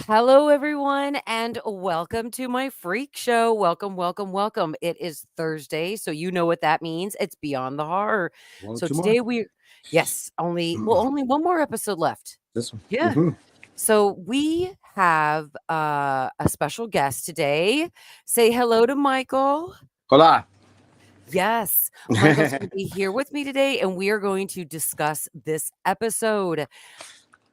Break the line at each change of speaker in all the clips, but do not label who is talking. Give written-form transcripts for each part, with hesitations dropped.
Hello, everyone, and welcome to my freak show. Welcome, welcome, welcome. It is Thursday, so you know what that means. It's Beyond the Horror.
One or
So
two more.
today yes, only one more episode left.
This one.
Yeah. So we have a special guest today. Say hello to Michael.
Hola.
Yes, Michael's going to be here with me today, and we are going to discuss this episode.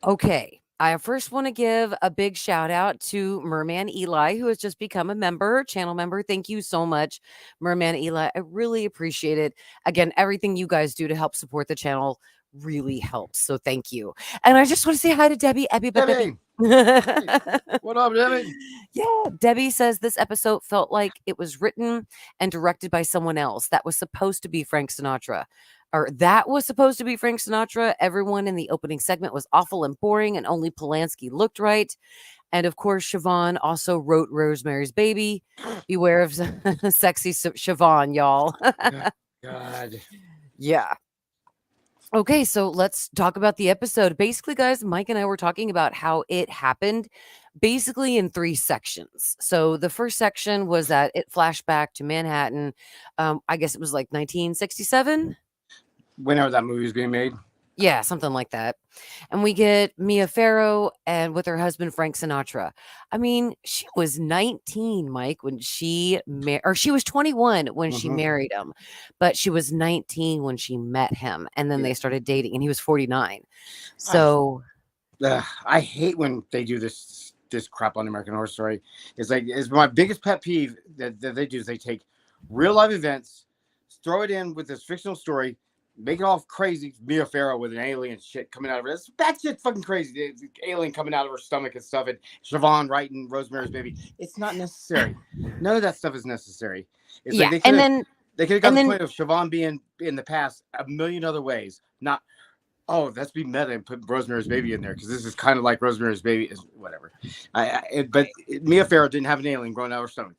Okay. I first want to give a big shout out to Merman Eli, who has just become a channel member. Thank you so much, Merman Eli. I really appreciate it. Again, everything you guys do to help support the channel really helps. So thank you. And I just want to say hi to Debbie.
Debbie. What up, Debbie?
Yeah, Debbie says this episode felt like it was written and directed by someone else. That was supposed to be Frank Sinatra. Everyone in the opening segment was awful and boring, and only Polanski looked right. And of course, Siobhan also wrote Rosemary's Baby. Beware of sexy Siobhan, y'all.
God.
Yeah. Okay, so let's talk about the episode. Basically, guys, Mike and I were talking about how it happened basically in 3 sections. So the first section was that it flashed back to Manhattan. I guess it was like 1967.
Whenever that movie was being made.
Yeah, something like that. And we get Mia Farrow and with her husband Frank Sinatra. I mean, she was 19, Mike, when she or she was 21 when she married him, but she was 19 when she met him, and then they started dating, and he was 49. So
I hate when they do this crap on American Horror Story. It's my biggest pet peeve that they do is they take real life events, throw it in with this fictional story. Make it all crazy. Mia Farrow with an alien shit coming out of her. That shit's fucking crazy. The alien coming out of her stomach and stuff. And Siobhan writing Rosemary's Baby. It's not necessary. None of that stuff is necessary. It's
yeah,
like they could have got the point of Siobhan being in the past a million other ways. Not, let's be meta and put Rosemary's Baby in there because this is kind of like Rosemary's Baby is whatever. But Mia Farrow didn't have an alien growing out of her stomach.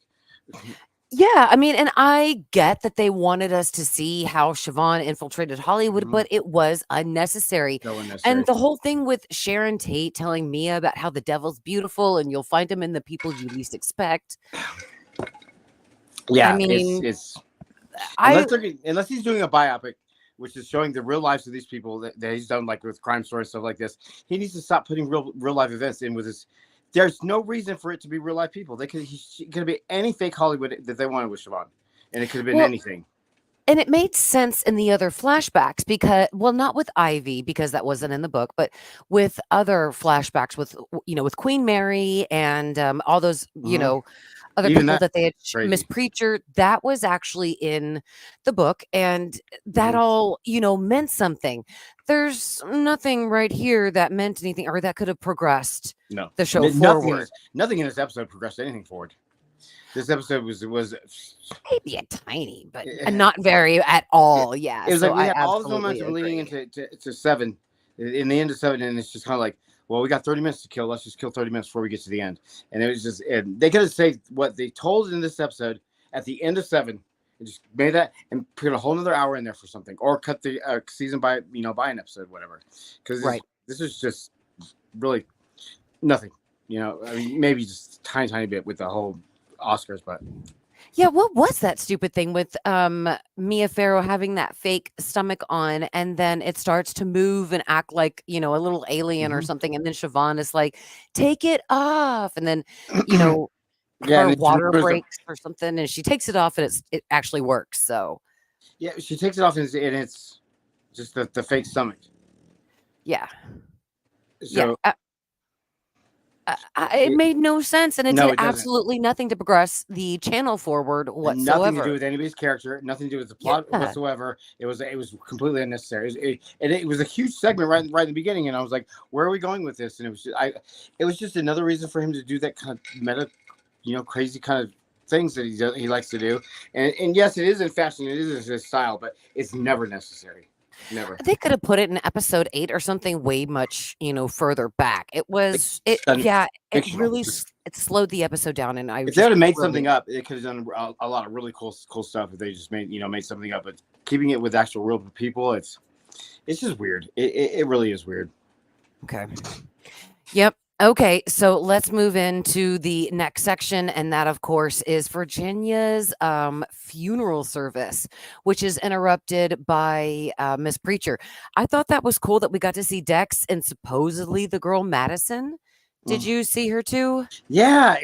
Yeah, I mean, and I get that they wanted us to see how Siobhan infiltrated Hollywood, but it was unnecessary. And the whole thing with Sharon Tate telling Mia about how the devil's beautiful and you'll find him in the people you least expect.
Yeah,
I mean,
unless he's doing a biopic, which is showing the real lives of these people that he's done, like with crime stories, stuff like this, he needs to stop putting real life events in with his. There's no reason for it to be real life people. He could be any fake Hollywood that they wanted with Siobhan, and it could have been anything.
And it made sense in the other flashbacks because, not with Ivy because that wasn't in the book, but with other flashbacks with Queen Mary and all those other
Even
people that they had Miss Preacher, that was actually in the book, and that all meant something. There's nothing right here that meant anything or that could have progressed the show forward.
Nothing in this episode progressed anything forward. This episode was
maybe a tiny, but not very at all. Yeah,
it was like we had all the momentum leading into 7, in the end of 7, and it's just kind of like, well, we got 30 minutes to kill. Let's just kill 30 minutes before we get to the end. And it was just, they could have said what they told in this episode at the end of 7, and just made that and put a whole another hour in there for something, or cut the season by an episode, whatever. Because this is just really nothing. I mean, maybe just a tiny bit with the whole Oscars, but
yeah, what was that stupid thing with Mia Farrow having that fake stomach on, and then it starts to move and act like a little alien or something, and then Siobhan is like, "Take it off," and then her water breaks or something, and she takes it off, and it actually works. So
yeah, she takes it off, and it's just the fake stomach.
Yeah.
So.
Yeah. It made no sense, and it did absolutely nothing to progress the channel forward whatsoever.
Nothing to do with anybody's character, nothing to do with the plot whatsoever. It was completely unnecessary. It was a huge segment right in the beginning, and I was like, "Where are we going with this?" And it was just another reason for him to do that kind of meta, crazy kind of things that he likes to do. And yes, it is in fashion, it is his style, but it's never necessary. Never.
They could have put it in episode 8 or something way much, further back. It was, it really slowed the episode down. And
if they would have made something up, it could have done a lot of really cool stuff. If they just made something up, but keeping it with actual real people, it's just weird. It really is weird.
Okay. Yep. Okay, so let's move into the next section, and that, of course, is Virginia's funeral service, which is interrupted by Miss Preacher. I thought that was cool that we got to see Dex and supposedly the girl Madison. Did
Mm.
you see her too?
Yeah,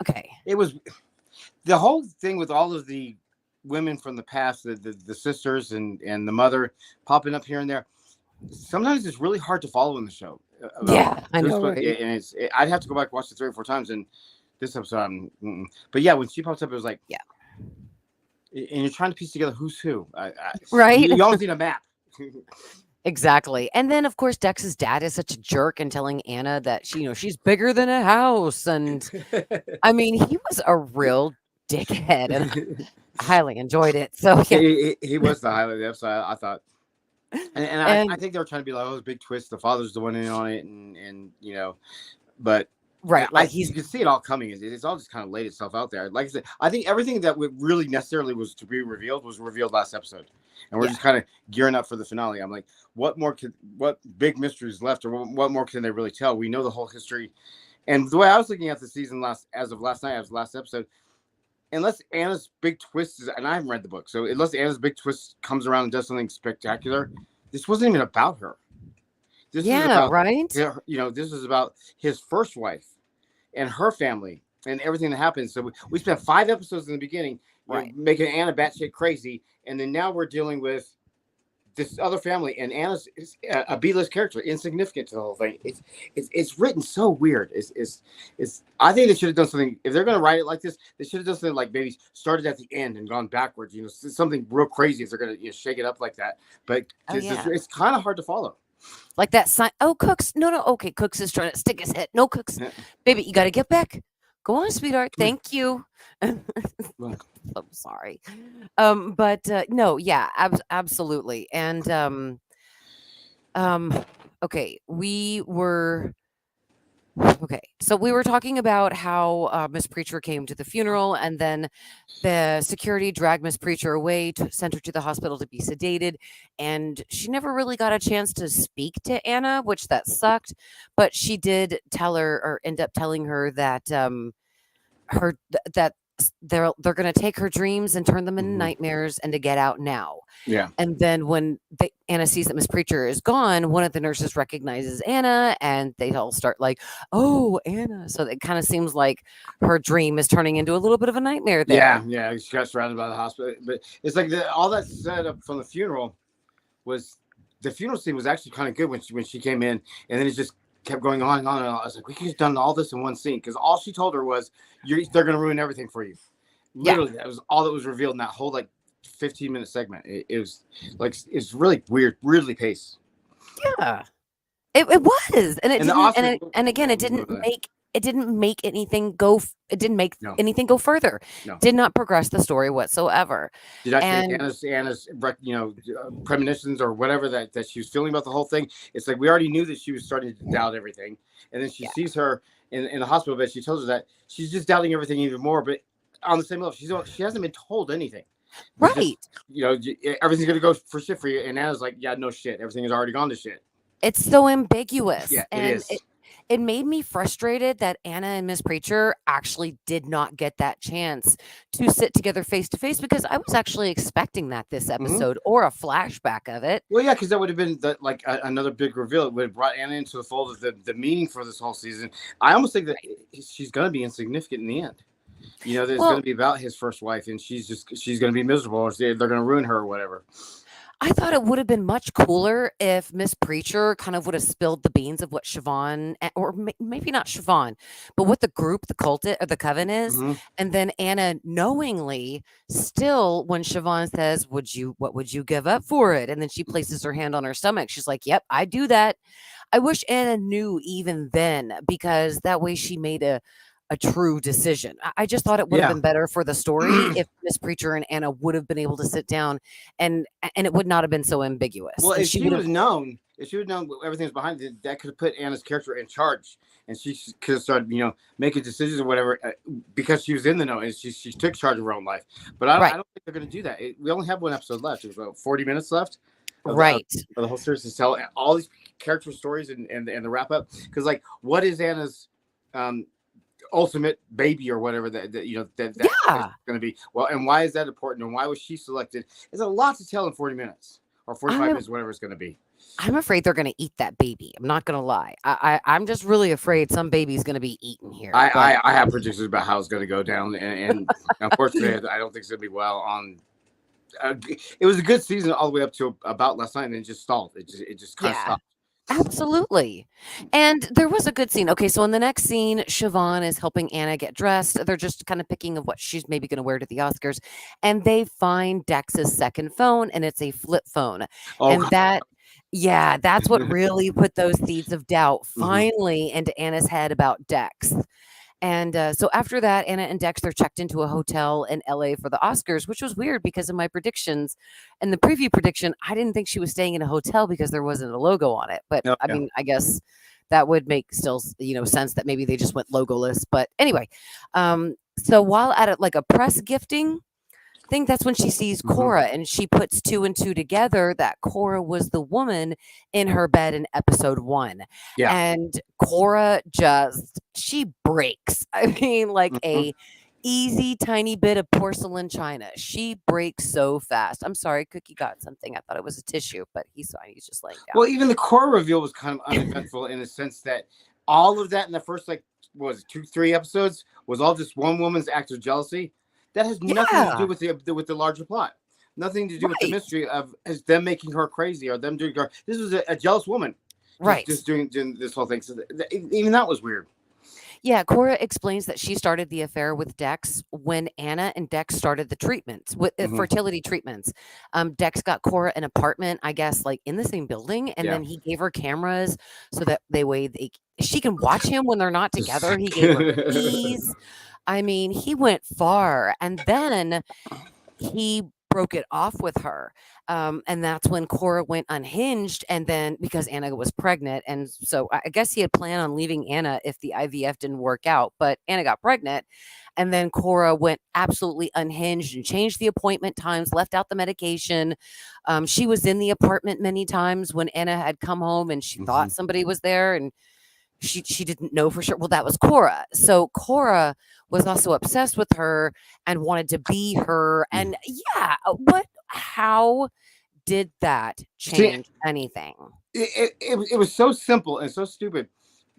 Okay.
it was the whole thing with all of the women from the past, the sisters and the mother popping up here and there. Sometimes it's really hard to follow in the show.
Yeah, I
Who's
know, right?
and I'd have to go back and watch it 3 or 4 times. And this episode, but yeah, when she pops up, it was like,
Yeah.
And you're trying to piece together who's who.
Right?
You almost need a map.
Exactly. And then, of course, Dex's dad is such a jerk and telling Anna that she's bigger than a house. And I mean, he was a real dickhead, and I highly enjoyed it. So yeah.
He was the highlight of the episode, I thought. And I think they were trying to be like, oh, big twist. The father's the one in on it, and but
Right, like
you can see it all coming. It's all just kind of laid itself out there. Like I said, I think everything that really necessarily was to be revealed was revealed last episode, and we're just kind of gearing up for the finale. I'm like, what big mysteries left, or what more can they really tell? We know the whole history, and the way I was looking at the season as of last night, as last episode, unless Anna's big twist is, and I haven't read the book, so unless Anna's big twist comes around and does something spectacular, this wasn't even about her. This is about,
right?
This is about his first wife and her family and everything that happens. So we spent 5 episodes in the beginning, making Anna batshit crazy, and then now we're dealing with this other family, and Anna's a B-list character, insignificant to the whole thing. It's written so weird. I think they should have done something. If they're going to write it like this, they should have done something like maybe started at the end and gone backwards. Something real crazy if they're going to shake it up like that. But it's kind of hard to follow.
Like that sign. Oh, Cooks. No. Okay, Cooks is trying to stick his head. No, Cooks. Baby, you got to get back. Go on, sweetheart. Thank you. I'm sorry. But no, yeah, absolutely. And okay, so we were talking about how Miss Preacher came to the funeral, and then the security dragged Miss Preacher away, sent her to the hospital to be sedated, and she never really got a chance to speak to Anna, which that sucked. But she did tell her, or end up telling her that that they're going to take her dreams and turn them into nightmares, and to get out now.
Yeah.
And then when Anna sees that Miss Preacher is gone, one of the nurses recognizes Anna, and they all start like, "Oh, Anna!" So it kind of seems like her dream is turning into a little bit of a nightmare there.
Yeah. She got surrounded by the hospital, but it's like all that set up from the funeral the funeral scene was actually kind of good when she came in, and then it just kept going on and on and on. I was like, we could have done all this in one scene, because all she told her was, they're going to ruin everything for you. Literally, that was all that was revealed in that whole 15-minute segment. It was like, it's really weird, weirdly paced.
Yeah, it was, and again, it didn't make anything go. It didn't make anything go further.
No.
Did not progress the story whatsoever.
Did I think Anna's premonitions or whatever that she was feeling about the whole thing? It's like we already knew that she was starting to doubt everything, and then she sees her in the hospital bed. She tells her that she's just doubting everything even more. But on the same level, she hasn't been told anything.
Right.
Just, everything's gonna go for shit for you, and Anna's like, yeah, no shit. Everything has already gone to shit.
It's so ambiguous.
Yeah,
and
it is.
It made me frustrated that Anna and Miss Preacher actually did not get that chance to sit together face to face, because I was actually expecting that this episode, or a flashback of it.
Well, yeah, because that would have been another big reveal. It would have brought Anna into the fold of the meaning for this whole season. I almost think that she's going to be insignificant in the end. There's going to be about his first wife, and she's going to be miserable, or they're going to ruin her or whatever.
I thought it would have been much cooler if Miss Preacher kind of would have spilled the beans of what Siobhan, or maybe not Siobhan, but what the group, the cult, or the coven is. And then Anna knowingly still, when Siobhan says, what would you give up for it? And then she places her hand on her stomach. She's like, yep, I do that. I wish Anna knew even then, because that way she made a true decision. I just thought it would have been better for the story if Miss Preacher and Anna would have been able to sit down, and it would not have been so ambiguous.
Well, if she would have known everything was behind it, that could have put Anna's character in charge, and she could have started, making decisions or whatever, because she was in the know, and she took charge of her own life. But I don't think they're going to do that. We only have one episode left. There's about 40 minutes left.
Right.
For the whole series to tell all these character stories and the wrap up, because like, what is Anna's ultimate baby or whatever that
Yeah.
going to be? Well, and why is that important, and why was she selected? There's a lot to tell in 40 minutes or 45 minutes, whatever it's going to be.
I'm afraid they're going to eat that baby. I'm not going to lie. I'm just really afraid some baby's going to be eaten here.
I have predictions about how it's going to go down, and unfortunately, I don't think it's going to be well on. It was a good season all the way up to about last night, and then it just stalled. It just kind of stopped.
Absolutely. And there was a good scene. Okay, so in the next scene, Siobhan is helping Anna get dressed. They're just kind of picking of what she's maybe going to wear to the Oscars. And they find Dex's second phone, and it's a flip phone.
Oh,
and that's what really put those seeds of doubt finally into Anna's head about Dex. And so after that, Anna and Dexter checked into a hotel in LA for the Oscars, which was weird because in my predictions and the preview prediction, I didn't think she was staying in a hotel because there wasn't a logo on it. But I mean, I guess that would make still, sense that maybe they just went logoless. But anyway, so while at like a press gifting, I think that's when she sees Kora, and she puts 2 and 2 together that Kora was the woman in her bed in episode 1.
Yeah.
And Kora she breaks. I mean, like a easy tiny bit of porcelain china. She breaks so fast. I'm sorry, Cookie got something. I thought it was a tissue, but he's fine. He's just laying down.
Well, even the Kora reveal was kind of uneventful in the sense that all of that in the first 2-3 episodes was all just one woman's act of jealousy. That has nothing to do with the larger plot. Nothing to do with the mystery of them making her crazy or them doing her. This was a jealous woman, just doing this whole thing. So even that was weird.
Yeah, Kora explains that she started the affair with Dex when Anna and Dex started the treatments, with fertility treatments. Dex got Kora an apartment, I guess, like in the same building, and then he gave her cameras so that she can watch him when they're not together. He gave her keys. I mean, he went far, and then he broke it off with her. And that's when Kora went unhinged, and then because Anna was pregnant, and so I guess he had planned on leaving Anna if the IVF didn't work out, but Anna got pregnant, and then Kora went absolutely unhinged and changed the appointment times, left out the medication. She was in the apartment many times when Anna had come home, and she thought somebody was there, and she didn't know for sure. Well, that was Kora. So Kora was also obsessed with her and wanted to be her. And how did that change anything?
It was so simple and so stupid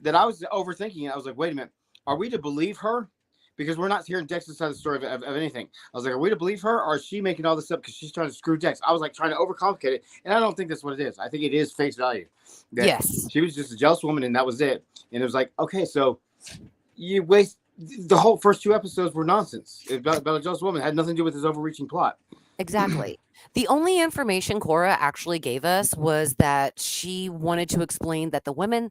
that I was overthinking it. I was like, wait a minute, are we to believe her? Because we're not hearing Dex's side of the story of anything. I was like, are we to believe her, or is she making all this up because she's trying to screw Dex? I was like trying to overcomplicate it, and I don't think that's what it is. I think it is face value.
Yes.
She was just a jealous woman, and that was it. And it was like, okay, so you waste the whole first 2 episodes were nonsense about a jealous woman. It had nothing to do with this overreaching plot.
Exactly. The only information Kora actually gave us was that she wanted to explain that the women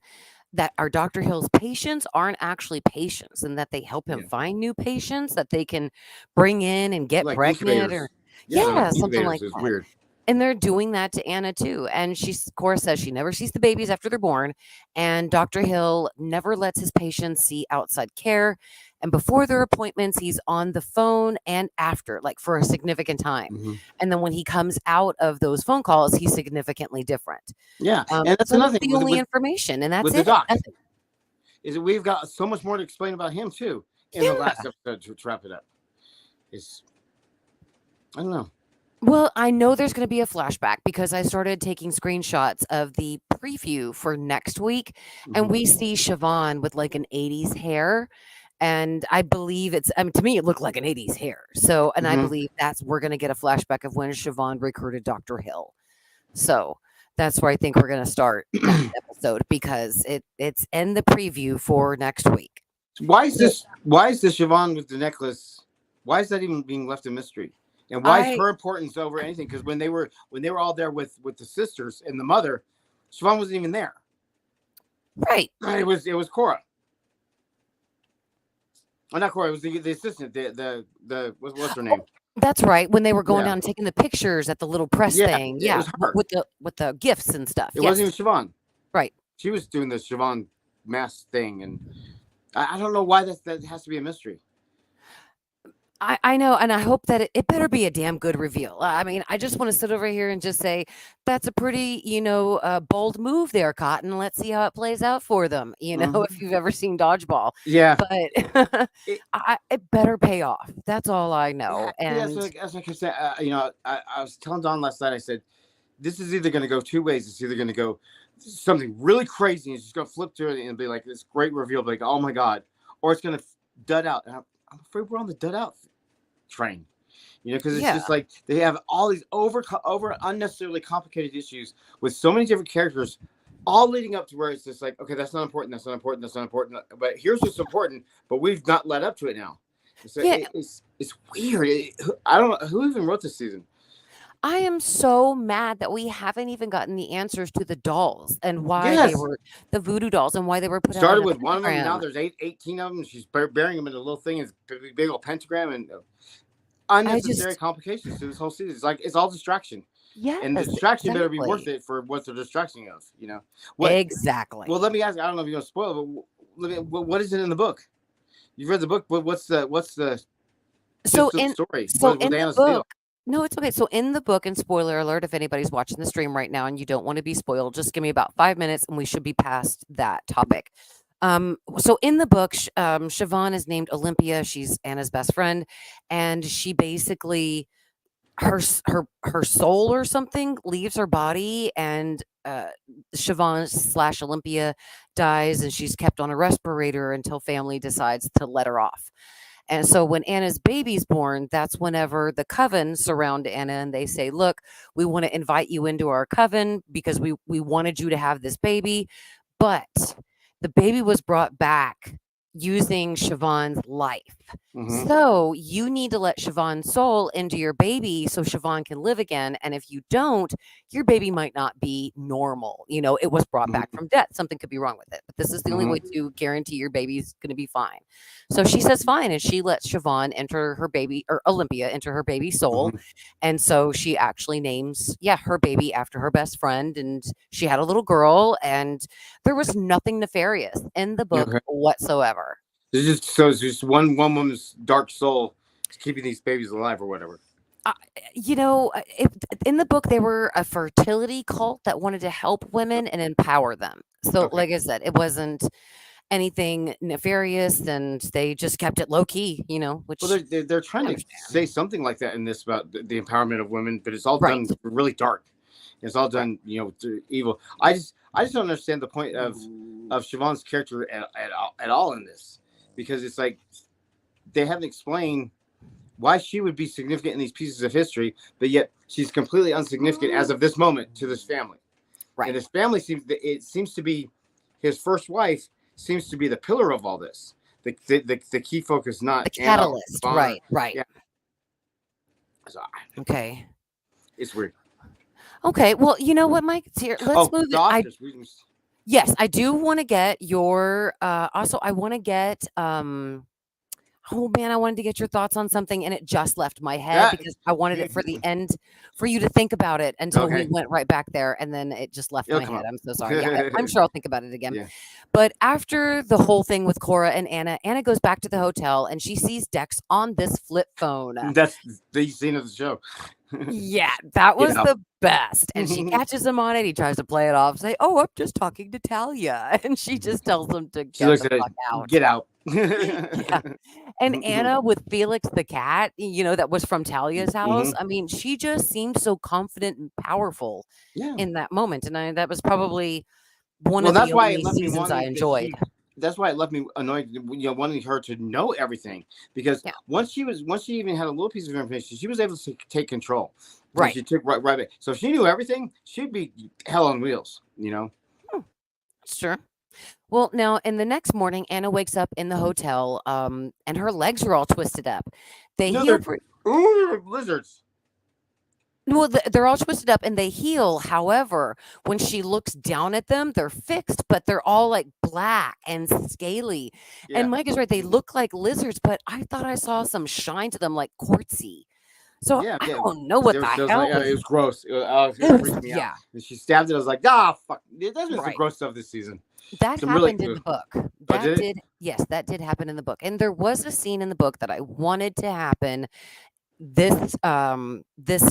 that are Dr. Hill's patients aren't actually patients, and that they help him find new patients that they can bring in and get pregnant
incubators.
or something like that.
Weird.
And they're doing that to Anna too. And Cora says she never sees the babies after they're born, and Dr. Hill never lets his patients see outside care. And before their appointments, he's on the phone, and after, like for a significant time. And then when he comes out of those phone calls, he's significantly different.
Yeah, and that's
so
another
that's the only information, and that's
with
it.
The doc. Is that we've got so much more to explain about him too in the last episode to wrap it up. I don't know.
Well, I know there's going to be a flashback because I started taking screenshots of the preview for next week, and we see Siobhan with like an 80s hair. And I believe to me, it looked like an 80s hair. So, and I believe we're going to get a flashback of when Siobhan recruited Dr. Hill. So that's where I think we're going to start that episode, because it's in the preview for next week.
Why is this Siobhan with the necklace? Why is that even being left a mystery? And why is her importance over anything? Because when they were all there with the sisters and the mother, Siobhan wasn't even there.
Right.
It was Kora. Oh, not Kora. It was the assistant. The what's her name?
That's right. When they were going down and taking the pictures at the little press thing. Yeah.
It was her.
With the gifts and stuff.
It wasn't even Siobhan.
Right.
She was doing the Siobhan mask thing, and I don't know why that has to be a mystery.
I know, and I hope that it better be a damn good reveal. I mean, I just want to sit over here and just say that's a pretty, bold move there, Cotton. Let's see how it plays out for them. If
Mhm.
you've ever seen Dodgeball,
Yeah.
but
It,
it better pay off. That's all I
yeah,
know.
that's
And
like I said. I was telling Don last night. I said this is either going to go two ways. It's either going to go something really crazy and it's just going to flip through it and be like this great reveal, like oh my god, or it's going to dud out. And I'm afraid we're on the dud out train. Because it's
yeah,
just like they have all these over unnecessarily complicated issues with so many different characters, all leading up to where it's just like, okay, that's not important, that's not important, that's not important. But here's what's important, but we've not led up to it now. So
yeah.
it's weird. I don't know who even wrote this season.
I am so mad that we haven't even gotten the answers to the dolls and why they
Yes,
were the voodoo dolls and why they were put out
started
in a
with one of them. Now
pentagram.
there's 18 of them. She's burying them in a little thing. It's big old pentagram and
I
unnecessary
just
complications to this whole season. It's like it's all distraction.
yes,
And the distraction better be worth
exactly.
it for what they're distracting of. What? Well,
Exactly.
let me ask. I don't know if you're gonna spoil it, but what is it in the book? You've read the book. What's the
So
gist of the
in
story?
so
What
in the
Anna's deal?
book no, it's okay. So in the book, and spoiler alert, if anybody's watching the stream right now and you don't want to be spoiled, just give me about 5 minutes and we should be past that topic. So in the book, Siobhan is named Olympia. She's Anna's best friend, and she basically her soul or something leaves her body, and Siobhan slash Olympia dies, and she's kept on a respirator until family decides to let her off. And so when Anna's baby's born, that's whenever the coven surround Anna and they say, "Look, we want to invite you into our coven because we wanted you to have this baby, but the baby was brought back using Siobhan's life.
Mm-hmm.
So you need to let Siobhan's soul into your baby so Siobhan can live again. And if you don't, your baby might not be normal. It was brought back
Mm-hmm.
from death. Something could be wrong with it. But this is the only way
Mm-hmm.
to guarantee your baby's going to be fine." So she says fine, and she lets Siobhan enter her baby, or Olympia enter her baby soul.
Mm-hmm.
And so she actually names, yeah, her baby after her best friend. And she had a little girl, and there was nothing nefarious in the book
Okay.
whatsoever.
It's just one woman's dark soul is keeping these babies alive or whatever.
Uh, if in the book they were a fertility cult that wanted to help women and empower them. So,
Okay.
like I said, it wasn't anything nefarious, and they just kept it low key,
Well,
which
they're
I
trying to
understand.
say something like that in this about the empowerment of women, but it's all
Right,
done really dark. It's all
right.
done, through evil. I just don't understand the point of Siobhan's character at all in this, because it's like they haven't explained why she would be significant in these pieces of history, but yet she's completely unsignificant as of this moment to this family. And
Right.
his family seems to be his first wife seems to be the pillar of all this. The key focus, not
The
Anna or
catalyst.
Siobhan.
Right, right.
Yeah, so
Okay.
it's weird.
Okay. Well, you know what, Mike? It's here. Let's
Oh,
move
the
it.
Oscars.
Yes, I do want to get your also I want to get oh man, I wanted to get your thoughts on something and it just left my head
That
because I wanted it for the end for you to think about it until we
okay.
went right back there and then it just left
It'll
my
come
head.
up.
I'm so sorry. Yeah, I'm sure I'll think about it again.
Yeah,
But after the whole thing with Cora and Anna, Anna goes back to the hotel and she sees Dex on this flip phone.
that's the scene of the show.
Yeah, that
Get
was
out.
the best. And she catches him on it. He tries to play it off, say, "Oh, I'm just talking to Talia." And she just tells him to
She
get
looks
the
at it.
fuck out.
Get out.
Yeah. And Anna with Felix the cat, that was from Talia's house.
Hmm.
I mean, she just seemed so confident and powerful
Yeah.
in that moment. And that was probably one
Well,
of the
that's why it
only
left me
seasons I
wanting that
enjoyed.
she. That's why it left me annoyed, wanting her to know everything. Because
Yeah.
once she even had a little piece of information, she was able to take control, and
Right.
she took right back. So if she knew everything, she'd be hell on wheels.
Hmm, sure. Well, now in the next morning, Anna wakes up in the hotel, and her legs are all twisted up. They
No,
heal.
they're ooh, lizards.
Well, they're all twisted up and they heal. However, when she looks down at them, they're fixed, but they're all like black and scaly.
Yeah,
And Mike is right; they look like lizards, but I thought I saw some shine to them, like quartzy. So
yeah,
I
yeah.
don't know what
There
the
was like
hell
it
was.
was gross. It freaked me out.
Yeah,
And she stabbed it. I was like, ah, fuck. That's just the
right.
gross stuff this season.
That
Some really.
happened in the book.
Oh,
That
did it?
did, yes, that did happen in the book. And there was a scene in the book that I wanted to happen this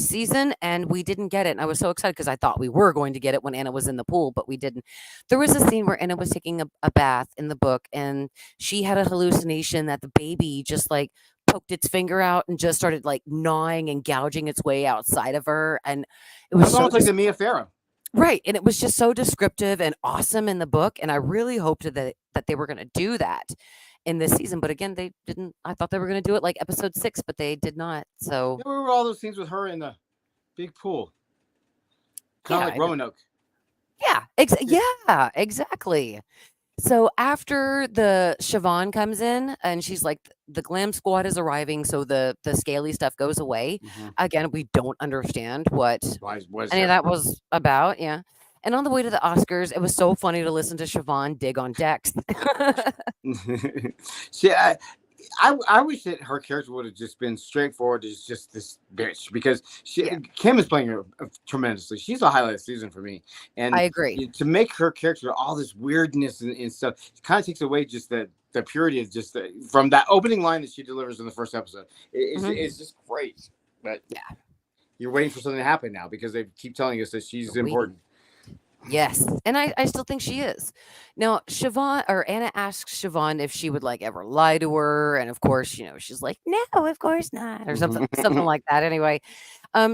season, and we didn't get it. And I was so excited because I thought we were going to get it when Anna was in the pool, but we didn't. There was a scene where Anna was taking a bath in the book, and she had a hallucination that the baby just like poked its finger out and just started like gnawing and gouging its way outside of her, and it
It
was
was
so
almost like the Mia Farrow.
right, and it was just so descriptive and awesome in the book, and I really hoped that they were going to do that in this season, but again, they didn't. I thought they were going to do it like episode 6, but they did not. So
There were all those scenes with her in the big pool, kind of
yeah,
like Roanoke.
yeah, exactly. So after the Siobhan comes in and she's like, the glam squad is arriving, so the scaly stuff goes away.
Mm-hmm.
Again, we don't understand what
Why was
any of
that?
that was about. Yeah. And on the way to the Oscars, it was so funny to listen to Siobhan dig on Dex.
See, I wish that her character would have just been straightforward as just this bitch, because
Yeah.
Kim is playing her tremendously. She's a highlight of the season for me, and
I agree.
to make her character all this weirdness and stuff, it kind of takes away just the purity of just from that opening line that she delivers in the first episode. It's just great, but
Yeah.
you're waiting for something to happen now because they keep telling us that she's important.
Yes, and I still think she is. Now, Siobhan or Anna asks Siobhan if she would like ever lie to her, and of course, she's like, "No, of course not," or something like that. Anyway,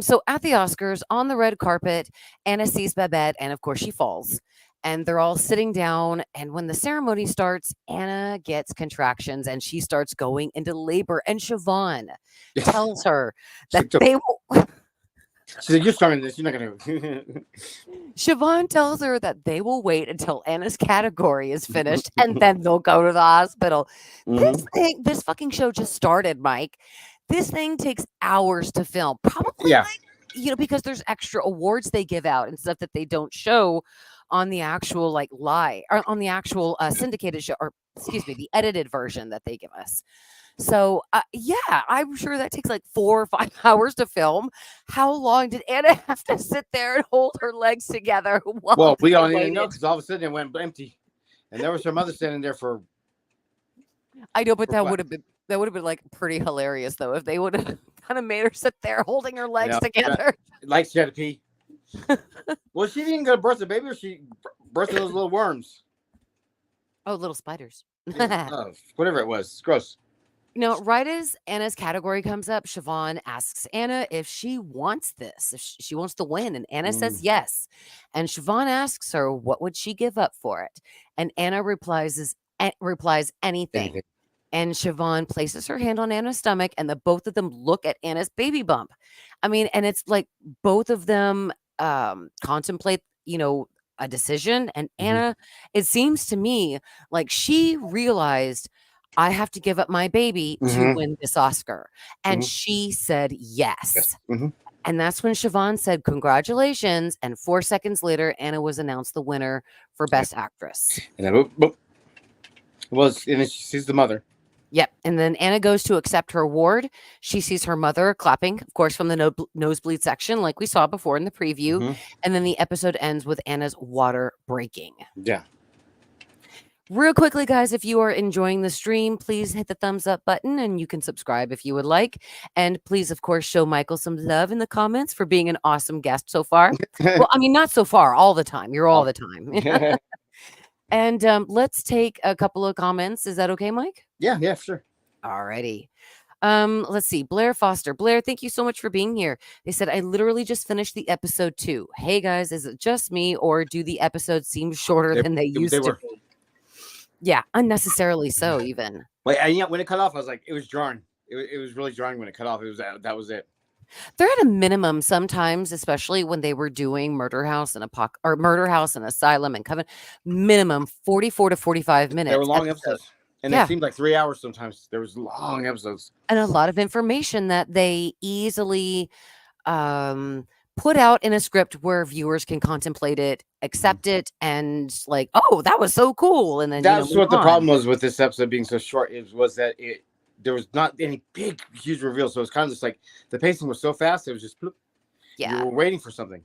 so at the Oscars on the red carpet, Anna sees Babette, and of course, she falls. And they're all sitting down, and when the ceremony starts, Anna gets contractions, and she starts going into labor. And Siobhan tells her that they will.
She's like, "You're starting this. You're not gonna."
Siobhan tells her that they will wait until Anna's category is finished and then they'll go to the hospital. This fucking show just started, Mike. This thing takes hours to film. Probably,
Yeah.
Because there's extra awards they give out and stuff that they don't show on the actual or on the actual syndicated show, or excuse me, the edited version that they give us. So, yeah, I'm sure that takes like 4 or 5 hours to film. How long did Anna have to sit there and hold her legs together?
Well, we
they
don't even
waited?
know, because all of a sudden it went empty, and there was her mother standing there for.
I know, but
for
that
what?
would have been like pretty hilarious though if they would have kind of made her sit there holding her legs
Yeah.
together.
Like she had to pee. Well, she didn't go to birth the baby, or she birthed those little worms.
Oh, little spiders.
Whatever it was. It's gross.
Right as Anna's category comes up, Siobhan asks Anna if she wants this, if she wants to win. And Anna says yes. And Siobhan asks her, what would she give up for it? And Anna replies anything. And Siobhan places her hand on Anna's stomach, and the both of them look at Anna's baby bump. I mean, and it's like both of them contemplate, a decision. And Anna, it seems to me like she realized, I have to give up my baby to win this Oscar. And she said yes. And that's when Siobhan said, congratulations. And 4 seconds later, Anna was announced the winner for Best Actress.
And then, and then she sees the mother.
Yep. And then Anna goes to accept her award. She sees her mother clapping, of course, from the nosebleed section, like we saw before in the preview. And then the episode ends with Anna's water breaking.
Yeah.
Real quickly, guys, if you are enjoying the stream, please hit the thumbs up button, and you can subscribe if you would like. And please, of course, show Michael some love in the comments for being an awesome guest so far. Well, I mean, not so far, all the time. You're all the time. And let's take a couple of comments. Is that okay, Mike?
Yeah, sure.
Alrighty. Let's see. Blair Foster. Blair, thank you so much for being here. They said, I literally just finished the episode 2. Hey, guys, is it just me, or do the episodes seem shorter than they used to be? Yeah, unnecessarily so, even.
Wait, and when it cut off, I was like, it was jarring. It was really jarring when it cut off. It was that was it.
They're at a minimum sometimes, especially when they were doing Murder House and Murder House and Asylum and Coven. Minimum 44 to 45 minutes.
They were long episodes. And it seemed like 3 hours sometimes. There was long episodes.
And a lot of information that they easily put out in a script where viewers can contemplate it, accept it, and like, oh, that was so cool. And then
that's what the problem was with this episode being so short. Was that there was not any big, huge reveal. So it's kind of just like the pacing was so fast. It was just, bloop.
Yeah,
you were waiting for something.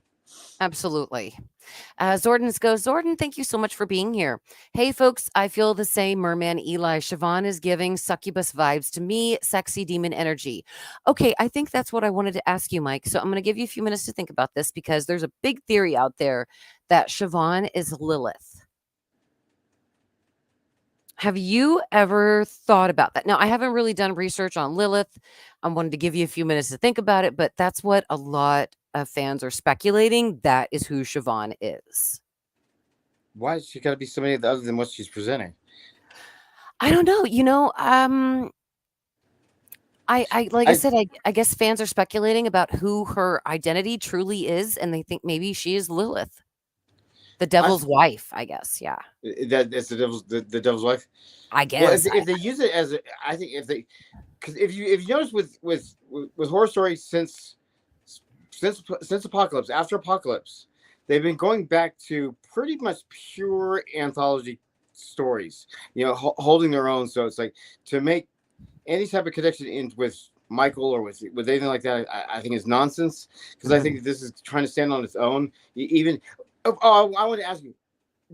Absolutely. Zordon goes, Zordon, thank you so much for being here. Hey, folks, I feel the same. Merman Eli Siobhan is giving succubus vibes to me, sexy demon energy. Okay, I think that's what I wanted to ask you, Mike. So I'm going to give you a few minutes to think about this because there's a big theory out there that Siobhan is Lilith. Have you ever thought about that? Now, I haven't really done research on Lilith. I wanted to give you a few minutes to think about it, but that's what a lot of fans are speculating. That is who Siobhan is.
Why has she got to be somebody other than what she's presenting?
I don't know. I like I said, I guess fans are speculating about who her identity truly is, and they think maybe she is Lilith, the devil's wife. I guess, yeah.
That's the devil's wife.
I guess.
Well, if they use it as I think because if you notice with horror stories since Apocalypse, after Apocalypse, they've been going back to pretty much pure anthology stories, holding their own. So it's like to make any type of connection in with Michael or with anything like that, I think is nonsense because I think this is trying to stand on its own. Even I want to ask you,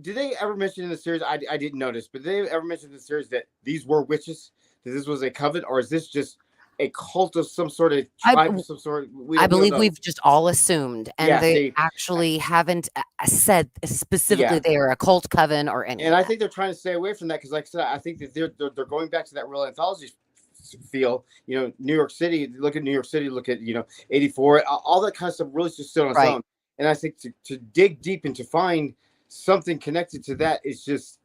did they ever mention in the series? I didn't notice, but did they ever mention in the series that these were witches? That this was a coven, or is this just a cult of some sort of tribe of some sort?
I believe we've just all assumed, and they actually haven't said specifically they are a cult coven or anything.
And I think they're trying to stay away from that because, like I said, I think that they're going back to that real anthology feel. New York City. Look at New York City. Look at 84. All that kind of stuff really just stood on its own. And I think to dig deep and to find something connected to that is just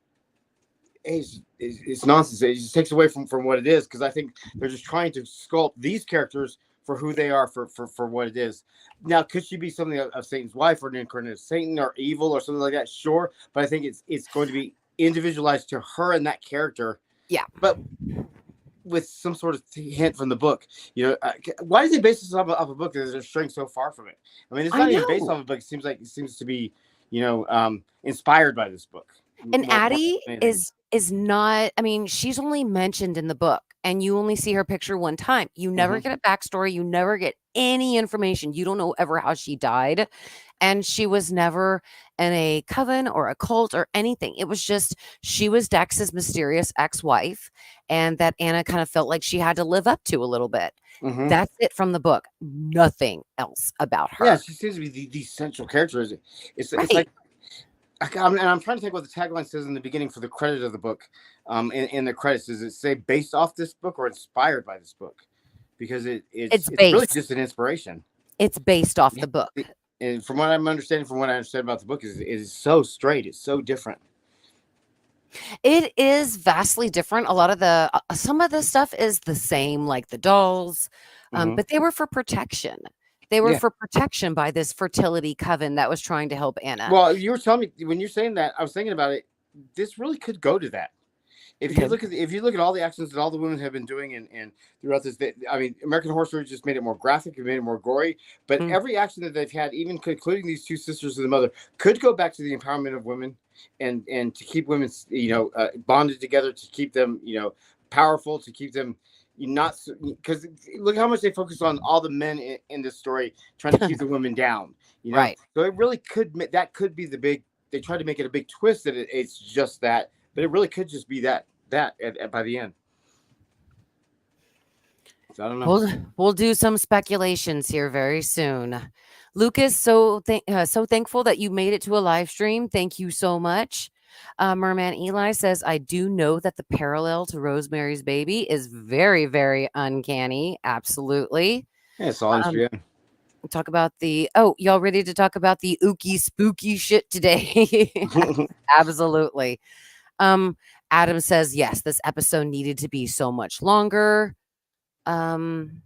it's nonsense. It just takes away from what it is because I think they're just trying to sculpt these characters for who they are for what it is. Now, could she be something of Satan's wife or an incarnate of Satan or evil or something like that? Sure, but I think it's going to be individualized to her and that character.
Yeah,
but with some sort of hint from the book. Why did they base this off a book that they're straying so far from it? I mean, it's not even based off a book. It seems to be inspired by this book.
And Addie is not, I mean, she's only mentioned in the book and you only see her picture one time. You never get a backstory. You never get any information. You don't know ever how she died. And she was never in a coven or a cult or anything. It was just, she was Dex's mysterious ex-wife and that Anna kind of felt like she had to live up to a little bit. That's it from the book. Nothing else about her.
Yeah, she seems to be the central character. It's like, I'm trying to think what the tagline says in the beginning for the credit of the book. In the credits, does it say based off this book or inspired by this book? Because it's really just an inspiration.
It's based off the book.
And from what I'm understanding, from what I understand about the book, it is so straight. It's so different.
It is vastly different. A lot of the some of the stuff is the same, like the dolls, but they were for protection. They were for protection by this fertility coven that was trying to help Anna.
Well, you were telling me when you're saying that, I was thinking about it. This really could go to that. If you look at all the actions that all the women have been doing and throughout this, I mean, American Horror Story just made it more graphic, it made it more gory. But every action that they've had, even including these two sisters and the mother, could go back to the empowerment of women and to keep women, bonded together, to keep them, powerful, to keep them. Not because look how much they focus on all the men in this story trying to keep the women down,
right?
So it really could be the big. They try to make it a big twist that it's just that, but it really could just be that by the end. So I don't know.
We'll do some speculations here very soon. Lucas, so thankful that you made it to a live stream. Thank you so much. Merman Eli says, I do know that the parallel to Rosemary's Baby is very, very uncanny. Absolutely.
Yeah, it's all interesting.
Talk about y'all ready to talk about the ooky spooky shit today? Absolutely. Adam says, yes, this episode needed to be so much longer.
I don't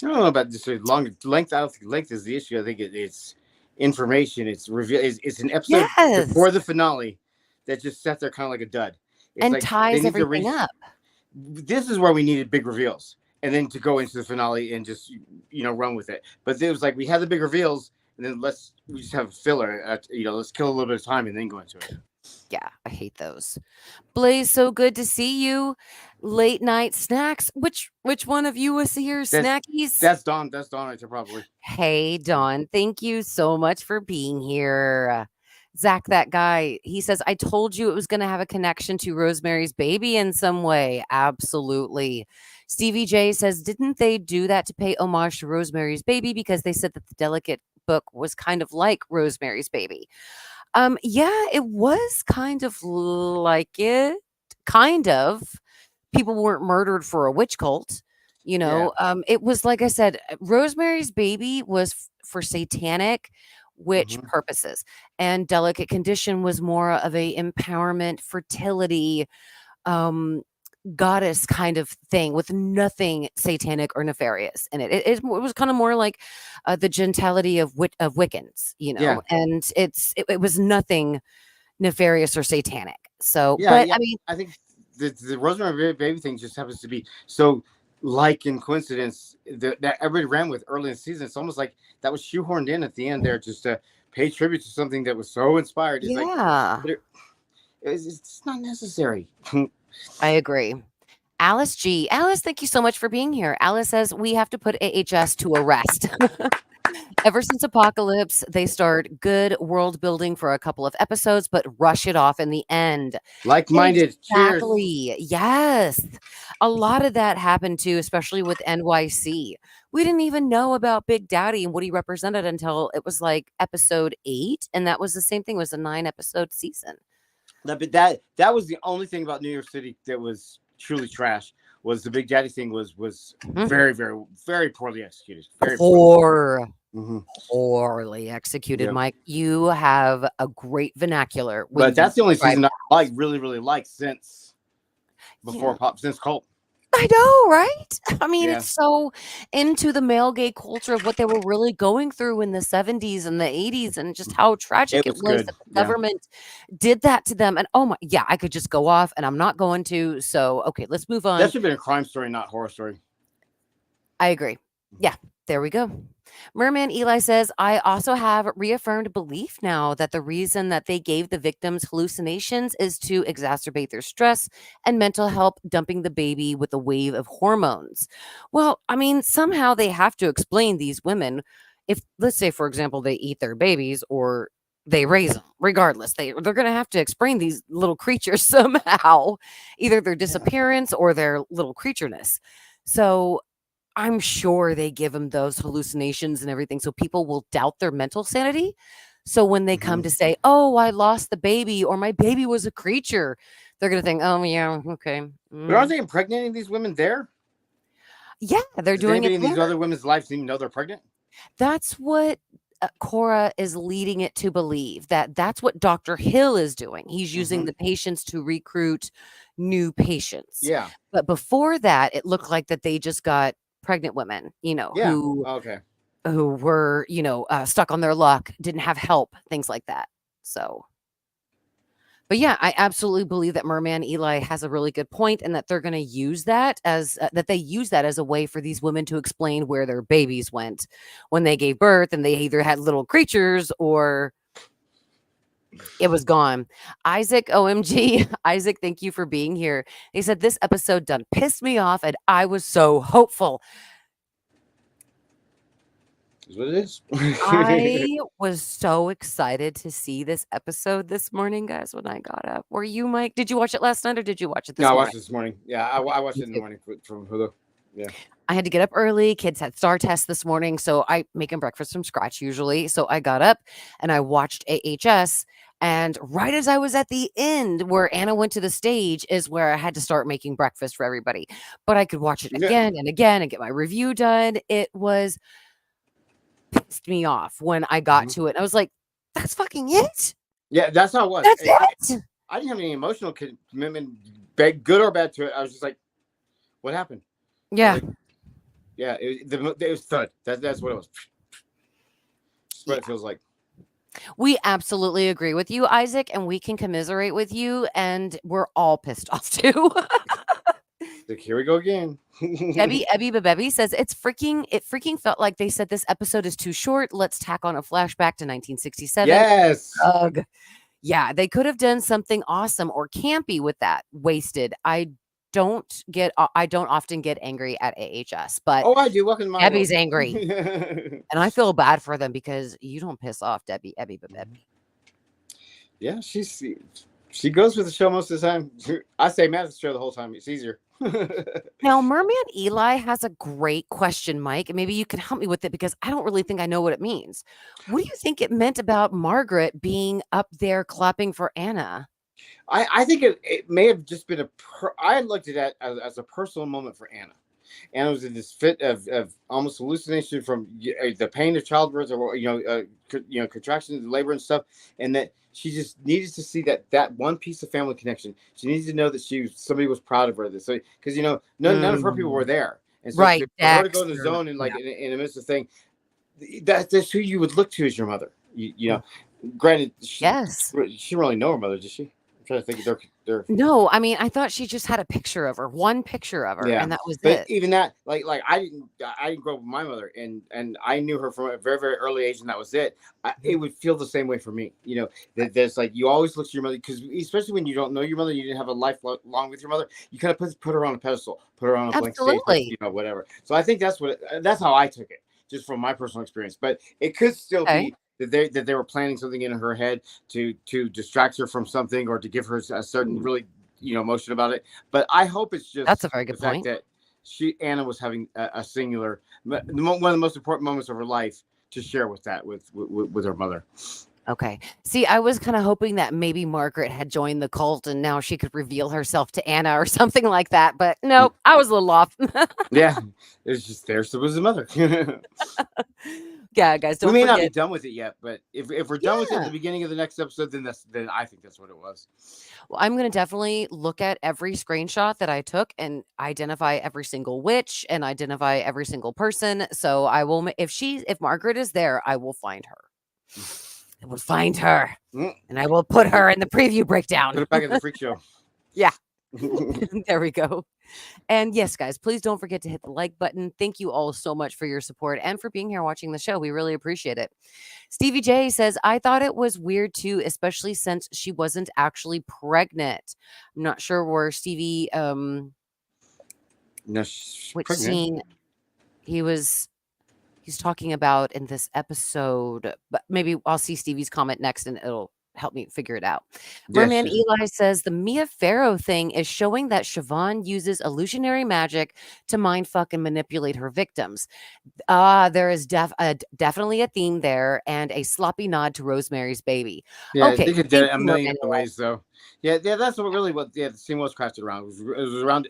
know about this length. I don't think length is the issue. I think it's information. It's an episode before the finale that just sat there kind of like a dud. It's
and ties everything up.
This is where we needed big reveals, and then to go into the finale and just run with it. But it was like we had the big reveals, and then we just have a filler. Let's kill a little bit of time and then go into it.
Yeah, I hate those. Blaze, so good to see you. Late night snacks. Which one of you was here?
That's
Snackies?
that's Dawn. That's Dawn right there, probably.
Hey,
Yeah.
Dawn. Thank you so much for being here. Zach, that guy, he says, I told you it was going to have a connection to Rosemary's Baby in some way. Absolutely. Stevie J says, didn't they do that to pay homage to Rosemary's Baby because they said that the Delicate book was kind of like Rosemary's Baby? Yeah, it was kind of like it. Kind of. People weren't murdered for a witch cult, you
Yeah.
know. It was like I said, Rosemary's Baby was for satanic witch
Hmm.
purposes, and Delicate Condition was more of a empowerment, fertility, um, goddess kind of thing with nothing satanic or nefarious in it. It was kind of more like the gentility of Wiccans, you
Yeah.
know, and it was nothing nefarious or satanic. So,
Yeah.
but
Yeah.
I mean,
I think the Rosemary Baby thing just happens to be so like in coincidence that everybody ran with early in the season. It's almost like that was shoehorned in at the end there just to pay tribute to something that was so inspired. It's like,
yeah,
but it's not necessary.
I agree. Alice G. Alice, thank you so much for being here. Alice says we have to put AHS to a rest. Ever since Apocalypse, they start good world building for a couple of episodes, but rush it off in the end.
Like-minded. Cheers.
Exactly. Yes. A lot of that happened too, especially with NYC. We didn't even know about Big Daddy and what he represented until it was like episode 8. And that was the same thing, it was a 9-episode season.
But that was the only thing about New York City that was truly trash. Was the Big Daddy thing was
Mhm.
very, very, very poorly executed. Very
Poor.
hmm
Poorly executed,
Yep.
Mike. You have a great vernacular when
But
you
that's the only
describe
season I
that.
really, really like since
Yeah.
since Cult.
I know, right? I mean,
Yeah,
it's so into the male gay culture of what they were really going through in the 70s and the 80s and just how tragic
it
it
was
was
good.
that the
Yeah,
government did that to them. And oh my, yeah, I could just go off and I'm not going to. So, okay, let's move
that
on.
should have been a crime story, not horror story.
I agree. Yeah, there we go. Merman Eli says, I also have reaffirmed belief now that the reason that they gave the victims hallucinations is to exacerbate their stress and mental help, dumping the baby with a wave of hormones. Well, I mean, somehow they have to explain these women. If, let's say, for example, they eat their babies or they raise them, regardless, they're going to have to explain these little creatures somehow, either their
Yeah.
disappearance or their little creatureness. So I'm sure they give them those hallucinations and everything so people will doubt their mental sanity. So when they come
hmm
to say, "Oh, I lost the baby," or "My baby was a creature," they're gonna think, "Oh, yeah, okay."
But aren't
Mm.
they impregnating these women there?
Yeah, they're
Does
doing it
anybody in
there.
these other women's lives even know they're pregnant?
That's what, Kora is leading it to believe, that that's what Dr. Hill is doing. He's using
Hmm.
the patients to recruit new patients.
Yeah.
But before that, it looked like that they just got pregnant women, you know,
Yeah. Okay.
who were, stuck on their luck, didn't have help, things like that. So, but yeah, I absolutely believe that Merman Eli has a really good point, and that they're going to use that as that they use that as a way for these women to explain where their babies went when they gave birth, and they either had little creatures or it was gone. Isaac, OMG, Isaac, thank you for being here. He said this episode done pissed me off, and I was so hopeful.
Is what it is.
I was so excited to see this episode this morning, guys, when I got up. Were you, Mike? Did you watch it last night or did you watch it
No, I
this morning?
watched it this morning. Yeah, I watched
Me
it in the
too.
morning from Hulu. Yeah.
I had to get up early. Kids had star tests this morning, so I make them breakfast from scratch usually. So I got up and I watched AHS. And right as I was at the end where Anna went to the stage is where I had to start making breakfast for everybody. But I could watch it
Yeah.
again and again and get my review done. It was pissed me off when I got to it. I was like, that's fucking it?
Yeah, that's how it was.
That's it?
I didn't have any emotional commitment, good or bad, to it. I was just like, "What happened?"
Yeah.
Like, yeah, it was thud. That's what it was. That's what it feels like.
We absolutely agree with you, Isaac, and we can commiserate with you, and we're all pissed off too.
Like, here we go again.
Ebby Babebi says it freaking felt like they said this episode is too short. Let's tack on a flashback to 1967.
Yes.
Ugh. Yeah, they could have done something awesome or campy with that. Wasted. I don't often get angry at AHS, but
Oh, I do. Welcome to my world.
Debbie's angry. And I feel bad for them because you don't piss off Debbie, Ebby, but Debbie.
Yeah, she goes with the show most of the time. I say Matt's the show the whole time. It's easier.
Now, Merman Eli has a great question, Mike, and maybe you can help me with it because I don't really think I know what it means. What do you think it meant about Margaret being up there clapping for Anna?
I think it may have just been I looked at that as a personal moment for Anna. Anna was in this fit of almost hallucination from the pain of childbirth, or contractions, labor, and stuff, and that she just needed to see that one piece of family connection. She needed to know that somebody was proud of her. So because none of her people were there, and so
Right,
for her to go in the
Dexter.
zone and like in the midst of thing, that's who you would look to as your mother. Granted,
Yes.
she really know her mother, does she? I'm trying to think of their
No, I mean, I thought she just had a picture of her, one picture of her,
yeah,
and that was
but
it.
even that, like I didn't grow up with my mother, and I knew her from a very very early age, and that was it. It would feel the same way for me. There's like you always look to your mother, because especially when you don't know your mother, you didn't have a life long with your mother. You kind of put her on a pedestal, put her on a blank stage,
Absolutely.
whatever. So I think that's how I took it, just from my personal experience. But it could still
Okay.
be that they were planning something in her head to distract her from something, or to give her a certain really emotion about it. But I hope it's just
That's a very
the
good
fact
point.
that Anna was having a singular, one of the most important moments of her life to share with her mother.
Okay. See, I was kind of hoping that maybe Margaret had joined the cult and now she could reveal herself to Anna or something like that. But no, I was a little off.
Yeah, it's just there. So was the mother.
Yeah, guys,
We
don't
may not be
forget.
done with it yet, but if we're done with it at
Yeah.
the beginning of the next episode, then I think that's what it was.
Well, I'm going to definitely look at every screenshot that I took and identify every single witch and identify every single person. So I will, if Margaret is there, I will find her. I will find her and I will put her in the preview breakdown.
Put it back in the freak show.
Yeah. There we go. And yes, guys, please don't forget to hit the like button. Thank you all so much for your support and for being here watching the show. We really appreciate it. Stevie J says, I thought it was weird too, especially since she wasn't actually pregnant. I'm not sure where Stevie
No, she's
which
pregnant.
scene he's talking about in this episode, but maybe I'll see Stevie's comment next and it'll help me figure it out. Merman Eli says the Mia Farrow thing is showing that Siobhan uses illusionary magic to mind fuck and manipulate her victims. There is definitely a theme there and a sloppy nod to Rosemary's Baby.
Yeah,
Okay,
they could do
thank
it a
you,
million
Merman
other
Eli.
ways, though. Yeah, that's what the scene was crafted around. It was around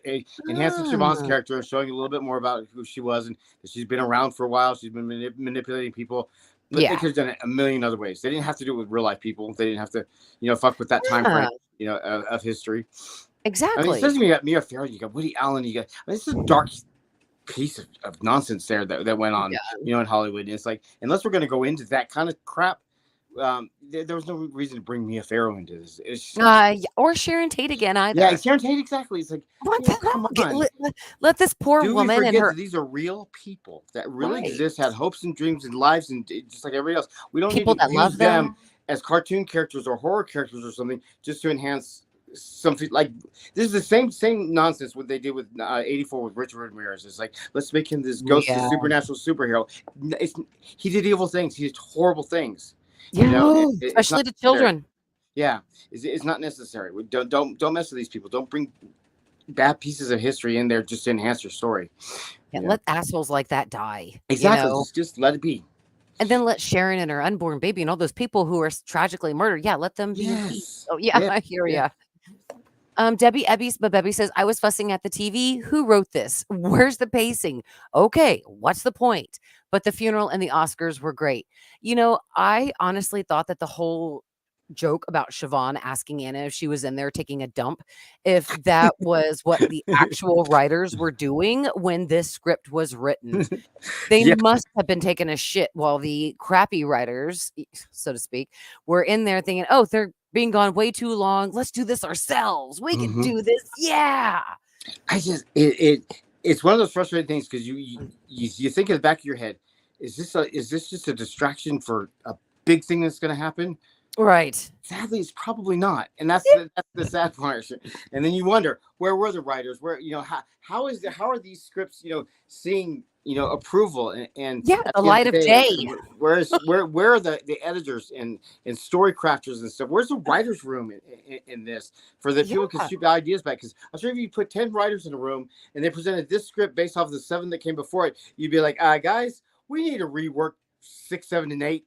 enhancing Siobhan's character and showing a little bit more about who she was, and that she's been around for a while. She's been manipulating people, but they could have done it a million other ways. They didn't have to do it with real life people. They didn't have to, fuck with that time frame, of history.
Exactly.
I mean, especially when you got Mia Farrow, you got Woody Allen, you got. I mean, it's a dark piece of nonsense there that went on, in Hollywood. And it's like, unless we're going to go into that kind of crap, there was no reason to bring Mia Farrow into this.
Or Sharon Tate again either.
Yeah, Sharon Tate, exactly. It's like, come on.
Let this poor woman
we
and her.
that these are real people that really exist, had hopes and dreams and lives, and just like everybody else. We don't
people
need to
that
use
love
them as cartoon characters or horror characters or something just to enhance something. Like, this is the same nonsense what they did with 84 with Richard Ramirez. It's like, let's make him this ghost, this supernatural superhero. He did evil things. He did horrible things.
Especially to children.
Yeah, it's not necessary. Don't mess with these people. Don't bring bad pieces of history in there just to enhance your story.
Yeah, let assholes like that die.
Exactly. Just let it be.
And then let Sharon and her unborn baby and all those people who are tragically murdered. Yeah, let them be in peace. Oh, yeah, I hear ya. Debbie Ebby says, I was fussing at the TV. Who wrote this? Where's the pacing? Okay, what's the point? But the funeral and the Oscars were great. I honestly thought that the whole joke about Siobhan asking Anna if she was in there taking a dump, if that was what the actual writers were doing when this script was written. They must have been taking a shit while the crappy writers, so to speak, were in there thinking, oh, they're being gone way too long. Let's do this ourselves. We can do this. Yeah.
I just it's one of those frustrating things, because you think in the back of your head, is this just a distraction for a big thing that's going to happen?
Right.
Sadly, it's probably not, and that's the sad part. And then you wonder, where were the writers? Where, how are these scripts, seeing, approval, and
Yeah,
at
the
the end of
light
the
of
day,
day.
where are the editors and story crafters and stuff? Where's the writers' room in this, for that
Yeah.
people can shoot the ideas back? Because I'm sure if you put 10 writers in a room and they presented this script based off of the 7 that came before it, you'd be like, guys, we need to rework 6, 7, and 8,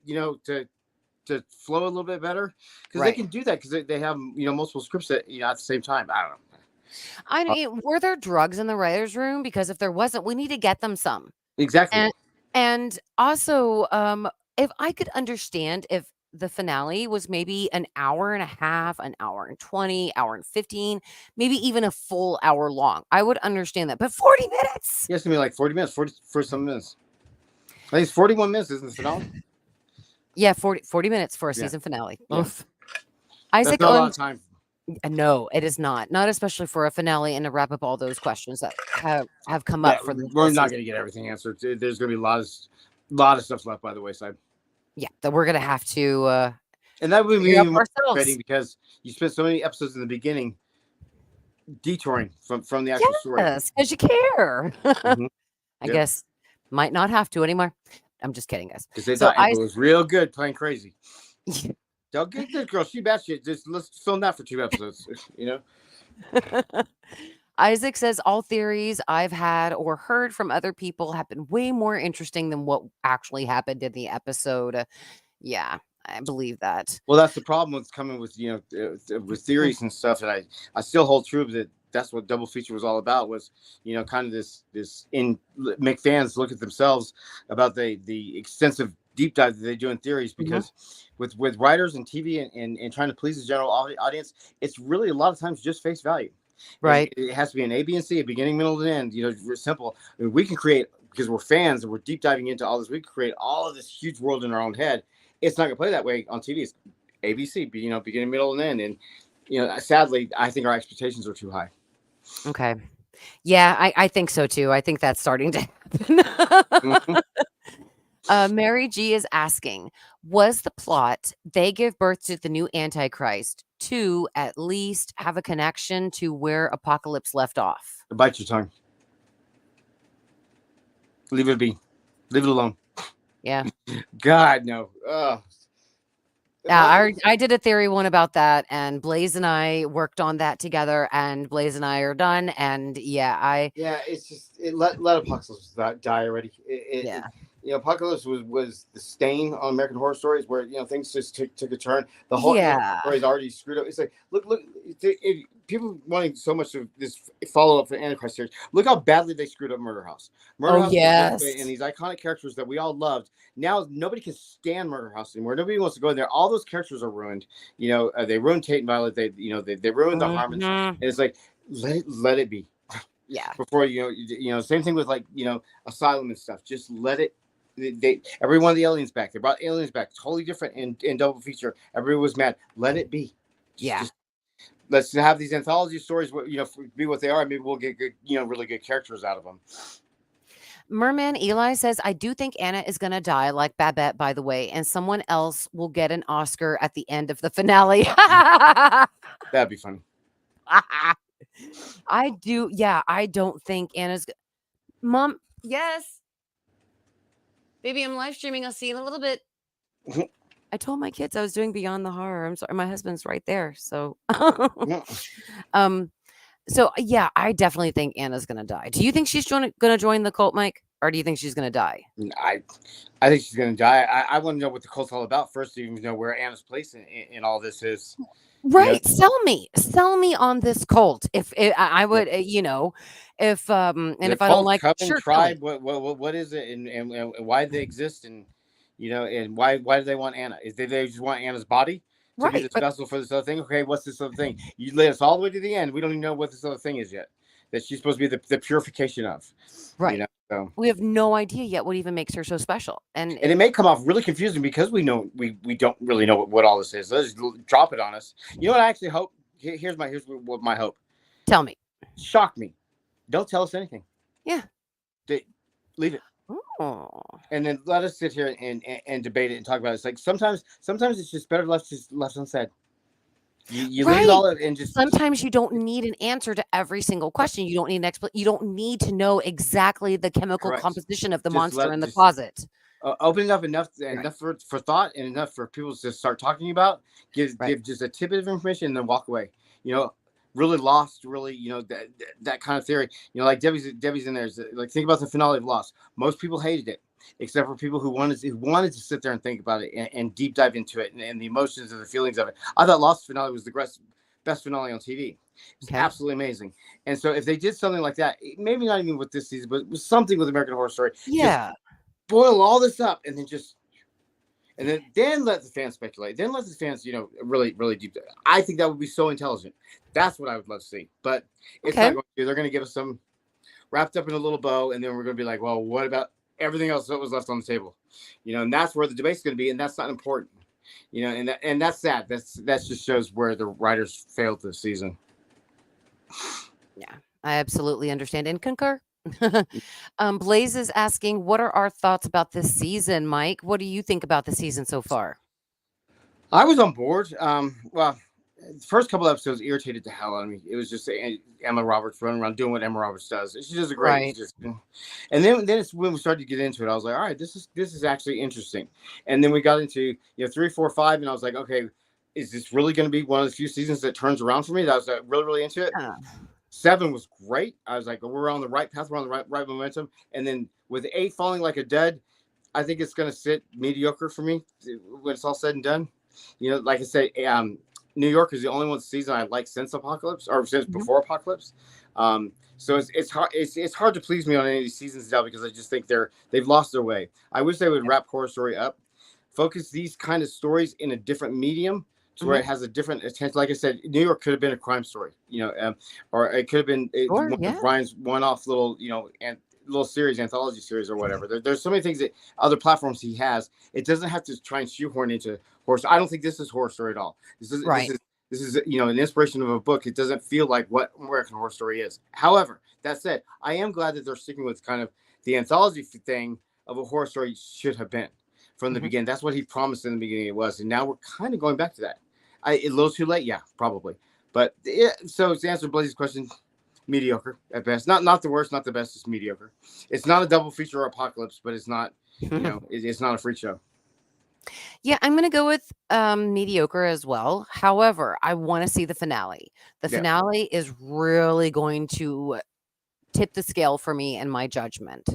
to flow a little bit better, because they
Right.
can do that, because they have, multiple scripts that, at the same time. I don't know.
I mean, were there drugs in the writer's room? Because if there wasn't, we need to get them some.
Exactly.
And also, if I could understand if the finale was maybe an hour and a half, an hour and 20, hour and 15, maybe even a full hour long, I would understand that. But 40 minutes?
Yeah, it's gonna be like 40 minutes, 40 for some minutes. I think it's 41 minutes, isn't the finale?
Yeah, 40 minutes for a
Yeah.
season finale.
Yeah.
Oof.
That's
Isaac
not a lot
owns.
of time.
No, it is not. Not especially for a finale and to wrap up all those questions that have come
Yeah,
up for the
we're
whole
not
season.
gonna get everything answered. There's gonna be a lot of stuff left by the wayside,
Yeah, that we're gonna have to
and that would be
figure out
even
for
more
ourselves.
frustrating, because you spent so many episodes in the beginning detouring from the actual story.
Yes, because you care.
Mhm.
I
Yeah.
guess might not have to anymore. I'm just kidding, guys.
Because they
So
thought Amber was real good playing crazy.
I
Don't get this girl. She batshit. Just let's film that for 2 episodes.
Isaac says all theories I've had or heard from other people have been way more interesting than what actually happened in the episode. Yeah, I believe that.
Well, that's the problem with coming with with theories and stuff, and I still hold true that that's what double feature was all about. Was kind of this in make fans look at themselves about the extensive deep dive that they do in theories, because with writers and TV and trying to please the general audience, it's really a lot of times just face value.
Right.
It has to be an A, B, and C, a beginning, middle, and end. We're simple. I mean, we can create, because we're fans and we're deep diving into all this. We can create all of this huge world in our own head. It's not going to play that way on TV. It's ABC, beginning, middle, and end. And sadly, I think our expectations are too high.
Okay. Yeah, I think so too. I think that's starting to happen.
Mhm.
Mary G is asking, was the plot they give birth to the new Antichrist to at least have a connection to where Apocalypse left off?
Bite your tongue. Leave it be. Leave it alone.
Yeah.
God, no. Ugh.
Yeah, I did a theory one about that, and Blaze and I worked on that together, and Blaze and I are done. And yeah,
It's just let Apocalypse die already.
yeah.
Apocalypse was the stain on American Horror Stories, where things just took a turn. The whole story is already screwed up. It's like look, people wanting so much of this follow up for Antichrist series. Look how badly they screwed up Murder House. Murder House and these iconic characters that we all loved. Now nobody can stand Murder House anymore. Nobody wants to go in there. All those characters are ruined. They ruined Tate and Violet. They ruined the Harmons. And it's like let it be.
Yeah.
Before same thing with Asylum and stuff. Just let it. Every one of the aliens back. They brought aliens back, totally different in double feature. Everybody was mad. Let it be. Let's have these anthology stories. Be what they are. Maybe we'll get good, really good characters out of them.
Merman Eli says, I do think Anna is going to die, like Babette, by the way, and someone else will get an Oscar at the end of the finale.
That'd be funny.
I do. Yeah, I don't think Anna's. Mom, yes. Baby, I'm live streaming. I'll see you in a little bit. I told my kids I was doing Beyond the Horror. I'm sorry. My husband's right there. So, so yeah, I definitely think Anna's going to die. Do you think she's going to join the cult, Mike? Or do you think she's going to die?
I think she's going to die. I want to know what the cult's all about first to even know where Anna's place in all this is.
Right. Sell me on this cult. If I would, if and
The
if I don't like
Coven tribe, what is it, and why do they exist, and and why do they want Anna? Is they just want Anna's body to be this vessel for this other thing? Okay, what's this other thing? You led us all the way to the end. We don't even know what this other thing is yet. That she's supposed to be the purification of.
Right.
So
we have no idea yet what even makes her so special, and
it may come off really confusing because we don't really know what all this is. Let's just drop it on us. You know what I actually hope? Here's what my hope.
Tell me.
Shock me. Don't tell us anything.
Yeah.
Leave it.
Oh.
And then let us sit here and debate it and talk about it. It's like sometimes it's just better left unsaid. You leave it
Right.
all out and just
Sometimes you don't need an answer to every single question. You don't need an you don't need to know exactly the chemical
correct.
composition of the
Just
monster
let
in the
just
closet.
open up
Right.
enough for thought and enough for people to start talking about.
Right.
Give just a tidbit of information and then walk away. You know, really Lost, really that kind of theory. You know, like Debbie's in there. Like think about the finale of Lost. Most people hated it, except for people who wanted to sit there and think about it and deep dive into it and the emotions and the feelings of it. I thought Lost finale was the best finale on TV. It's
Okay.
absolutely amazing. And so if they did something like that, maybe not even with this season, but something with American Horror Story, just
Yeah.
boil all this up and then let the fans speculate. Then let the fans, really deep. I think that would be so intelligent. That's what I would love to see. But it's
Okay.
not going to. They're going to give us some wrapped up in a little bow, and then we're going to be like, well, what about everything else that was left on the table? And that's where the debate's going to be, and that's not important. And that's sad. That just shows where the writers failed this season.
Yeah. I absolutely understand and concur. Blaze is asking, what are our thoughts about this season, Mike? What do you think about the season so far?
I was on board. Well, the first couple episodes irritated the hell out of me. It was just Emma Roberts running around doing what Emma Roberts does. She does a great.
Right.
And then it's when we started to get into it. I was like, all right, this is actually interesting. And then we got into 3, 4, 5, and I was like, okay, is this really going to be one of the few seasons that turns around for me? That was really into it.
Yeah.
7 was great. I was like, we're on the right path. We're on the right momentum. And then with 8 falling like a dud, I think it's going to sit mediocre for me when it's all said and done. Like I say, New York is the only one season I like since Apocalypse or since
Mhm.
before Apocalypse. So it's hard. It's hard to please me on any of these seasons now because I just think they've lost their way. I wish they would
Yeah.
wrap Horror Story up, focus these kind of stories in a different medium to where
Mhm.
it has a different attention. Like I said, New York could have been a crime story, or it could have been
Sure.
one of
Yeah.
Brian's one-off and little series, anthology series, or whatever. There's so many things that other platforms he has. It doesn't have to try and shoehorn into horror. I don't think this is Horror Story at all.
Right.
This is an inspiration of a book. It doesn't feel like what American Horror Story is. However, that said, I am glad that they're sticking with kind of the anthology thing of a horror story should have been from the
Mhm.
beginning. That's what he promised in the beginning it was, and now we're kind of going back to that. A little too late, yeah, probably. But so to answer Blaze's question, mediocre at best. Not the worst, not the best. It's mediocre. It's not a double feature or Apocalypse, but it's not. It's not a freak show.
Yeah, I'm gonna go with mediocre as well. However, I want to see the finale. The
Yeah.
finale is really going to tip the scale for me and my judgment.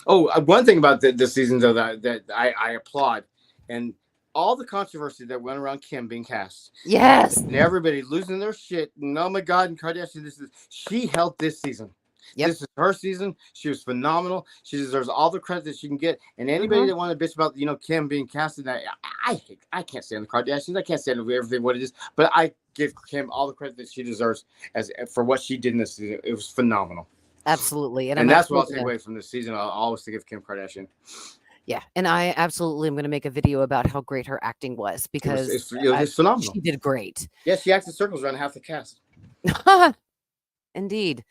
Oh, one thing about the season though that I applaud, and all the controversy that went around Kim being cast,
Yes.
and everybody losing their shit. And oh my God, and Kardashian, she held this season.
Yep.
This is her season. She was phenomenal. She deserves all the credit that she can get. And anybody
Mhm.
that wanted to bitch about Kim being casted, I can't stand the Kardashians. I can't stand everything what it is. But I give Kim all the credit that she deserves as for what she did in this season. It was phenomenal.
Absolutely, and I'm
And that's what I'll
absolutely
take
gonna
away from this season. I'll always think of Kim Kardashian.
yeah, and I absolutely am gonna make a video about how great her acting was because,
It's phenomenal.
she did great.
Yeah, she acted circles around half the cast.
Indeed.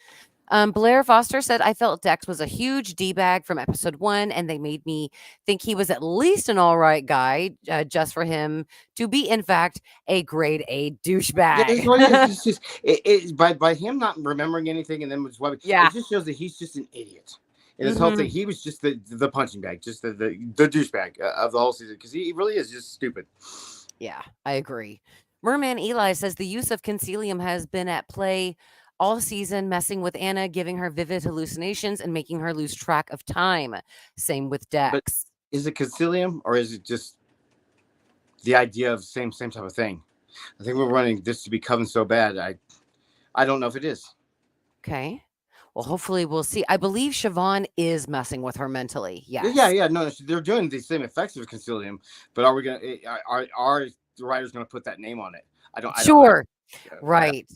Blair Foster said, I felt Dex was a huge D-bag from episode 1, and they made me think he was at least an all right guy, just for him to be, in fact, a grade A
Yeah, that's
douchebag.
what it is. It's just by him not remembering anything, and then
Yeah.
it just shows that he's just an idiot. And this whole thing,
Mhm.
he was just the punching bag, just the douchebag of the whole season because he really is just stupid.
Yeah, I agree. Merman Eli says the use of Concilium has been at play all season, messing with Anna, giving her vivid hallucinations, and making her lose track of time. Same with
But
Dex.
is it concilium or is it just the idea of same type of thing? I think we're running this to be Coven so bad. I don't know if it is.
Okay. Well, hopefully we'll see. I believe Siobhan is messing with her mentally.
Yeah,
Yes.
yeah, no, they're doing the same effects of concilium, but are we gonna are the writers gonna put that name on it? I don't.
Sure.
Yeah,
Right.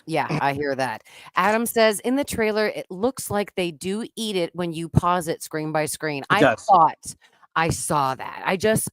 Yeah, I hear that. Adam says in the trailer, it looks like they do eat it when you pause it screen by screen.
it does.
I saw that. I just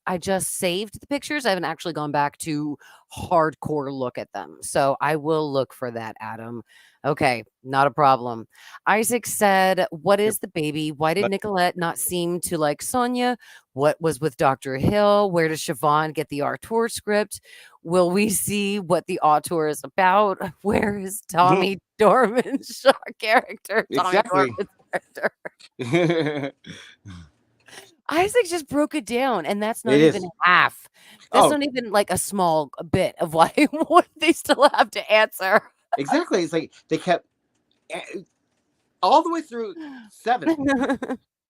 saved the pictures. I haven't actually gone back to hardcore look at them. So I will look for that, Adam. Okay, not a problem. Isaac said, "What
Yep.
is the baby? Why did
But
Nicolette not seem to like Sonia? What was with Dr. Hill? Where does Siobhan get the auteur script? Will we see what the auteur is about? Where is Tommy Dorman's character? Tommy
exactly.
Dorman's character." Isaac just broke it down, and that's not
It
even
is.
half. That's
Oh,
not even like a small bit of why what they still have to answer.
exactly. It's like they kept all the way through 7.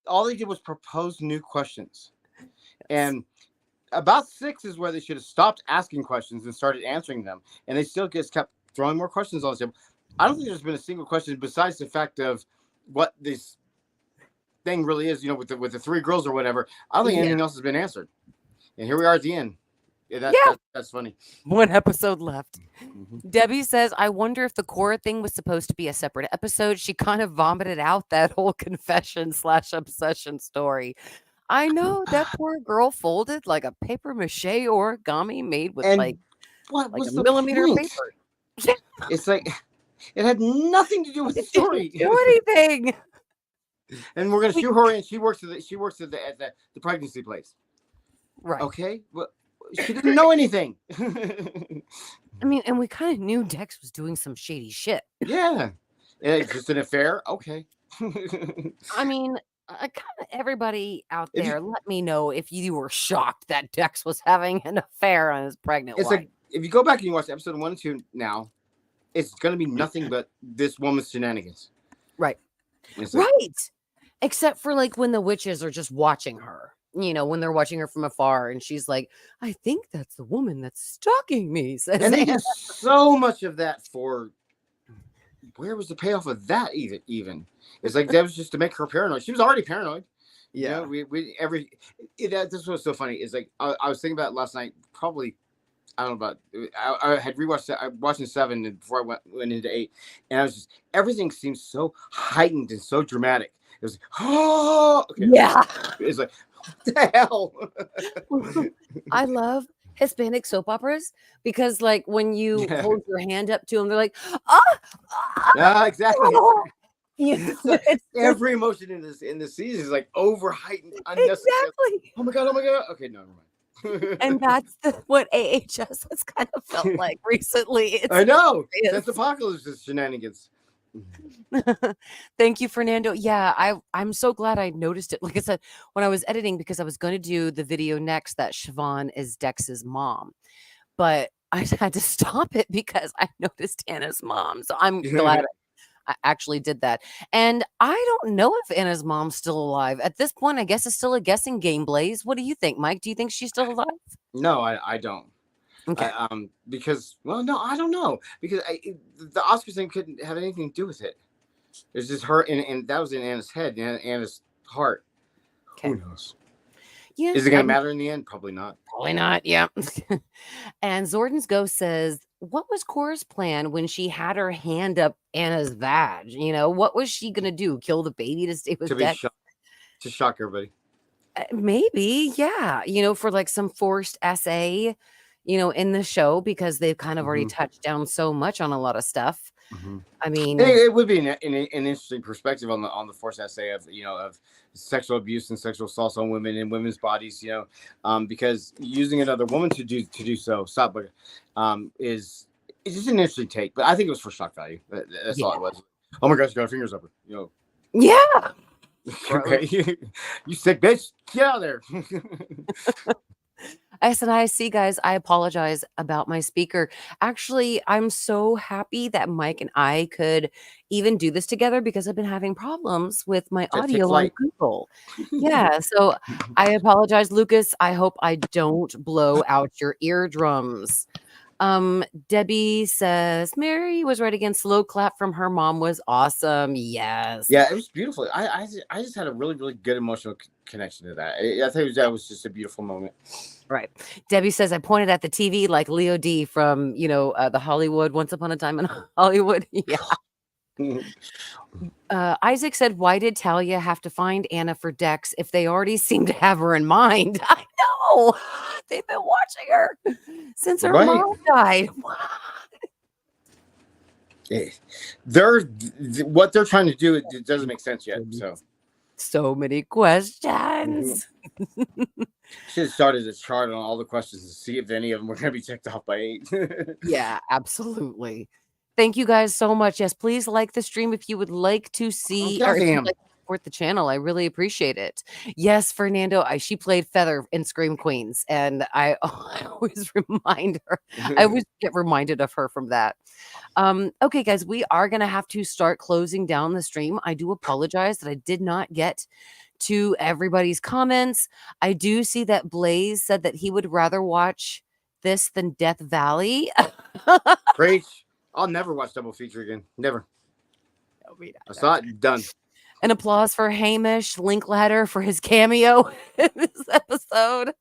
All they did was propose new questions, and about 6 is where they should have stopped asking questions and started answering them, and they still just kept throwing more questions on the table. I don't think there's been a single question besides the fact of what this thing really is, with the 3 girls or whatever. I don't think
Yeah.
anything else has been answered, and here we are at the end. Yeah, that's funny.
One episode left.
Mhm.
Debbie says, "I wonder if the Kora thing was supposed to be a separate episode. She kind of vomited out that whole confession/obsession story. I know that poor girl folded like a paper mache origami made with
And
like
what
a
was the
millimeter
point?
paper.
It's like it had nothing to do with the
It didn't
story.
do anything.
And we're gonna
We-
shoot her in. She works at the pregnancy place.
Right.
Okay, well, she didn't know anything.
I mean, and we kind of knew Dex was doing some shady shit.
Yeah, it's just an affair. Okay.
I mean, kind of everybody out
If you-
there, let me know if you were shocked that Dex was having an affair on his pregnant
It's
wife.
like if you go back and you watch episode 1 and 2 now, it's gonna be nothing but this woman's shenanigans.
Right.
It's like,
Right. Except for like when the witches are just watching her, when they're watching her from afar and she's like, "I think that's the woman that's stalking me," says
and they
Anna.
did so much of that for. Where was the payoff of that even? It's like that was just to make her paranoid. She was already paranoid.
Yeah.
This was so funny. It's like I was thinking about it last night. Probably I don't know about. I had rewatched. I watching 7 before I went into 8, and I was just everything seems so heightened and so dramatic. It was okay.
Yeah.
It's like what the hell.
I love Hispanic soap operas because like when you
Yeah.
hold your hand up to them, they're like, "Ah,
Yeah, exactly.
it's
It's every emotion in this season is like over heightened, unnecessary.
exactly."
Oh my god! Okay, no, never mind.
And that's what AHS has kind of felt like recently.
I know.
It
That's
is.
Apocalypse's shenanigans.
Thank you, Fernando. Yeah, I'm so glad I noticed it. Like I said, when I was editing, because I was going to do the video next that Siobhan is Dex's mom, but I had to stop it because I noticed Anna's mom. So I'm glad I actually did that. And I don't know if Anna's mom's still alive. At this point, I guess it's still a guessing game, Blaze. What do you think, Mike? Do you think she's still alive?
No, I don't.
Okay.
Because no, I don't know because the Oscars thing couldn't have anything to do with it. It's just her, and that was in Anna's head, and Anna's heart.
Okay.
Who knows?
Yeah.
Is it going to matter in the end? Probably not.
Probably not. Yeah. And Zordan's ghost says, "What was Cora's plan when she had her hand up Anna's vag? What was she gonna do? Kill the baby to stay with
To be
Dex?
shocked, to shock everybody.
Maybe, yeah. For like some forced essay, in the show because they've kind of already touched down so much on a lot of stuff. I mean,
It would be an interesting perspective on the forced essay of of sexual abuse and sexual assault on women and women's bodies. Because using another woman to do so, is it's just an interesting take. But I think it was for shock value. That's all it was. Oh my gosh, you got her fingers up her.
Yeah.
You sick bitch, get out of there.
SNIC guys, I apologize about my speaker. Actually, I'm so happy that Mike and I could even do this together because I've been having problems with my audio on
light.
Google. Yeah, so I apologize, Lucas. I hope I don't blow out your eardrums. Debbie says Mary was right again. Slow clap from her mom was awesome. Yes.
Yeah, it was beautiful. I just had a really, really good emotional connection to that. I think that was just a beautiful moment.
Right. Debbie says I pointed at the TV like Leo D from the Hollywood Once Upon a Time in Hollywood. Yeah. Isaac said, "Why did Talia have to find Anna for Dex if they already seem to have her in mind?" I know. They've been watching her since her
Right?
mom died.
They're what they're trying to do. It doesn't make sense yet.
So many questions.
Should have started a chart on all the questions to see if any of them were going to be checked off by 8.
Yeah, absolutely. Thank you guys so much. Yes, please like the stream if you would like to see or if you'd like to support the channel. I really appreciate it. Yes, Fernando, she played Feather in Scream Queens, and I always remind her. I always get reminded of her from that. Okay, guys, we are going to have to start closing down the stream. I do apologize that I did not get to everybody's comments. I do see that Blaze said that he would rather watch this than Death Valley.
Preach. I'll never watch double feature again. Never. I saw it. Done.
An applause for Hamish Linklater for his cameo in this episode.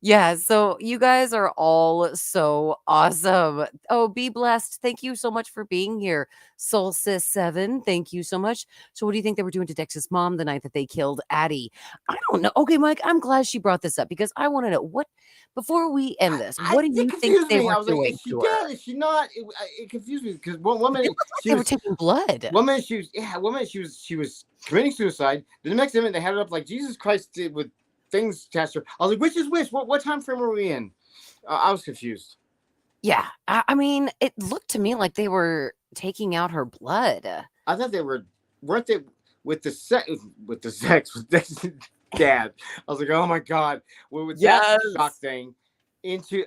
Yeah, so you guys are all so awesome. Oh, be blessed. Thank you so much for being here. Solstice7, thank you so much. So what do you think they were doing to Dex's mom the night that they killed Addie? I don't know. Okay, Mike, I'm glad she brought this up because I want to know what, before we end this, what do you think they were doing?
Is she dead? Is she not? It confused me because one minute
they were taking blood.
One minute she was committing suicide. The next minute they had it up like Jesus Christ did with things attached to her. I was like, which is which? What time frame are we in? I was confused.
Yeah, I mean, it looked to me like they were taking out her blood.
I thought they weren't they with the sex with dad. I was like, oh my god, with that shock thing.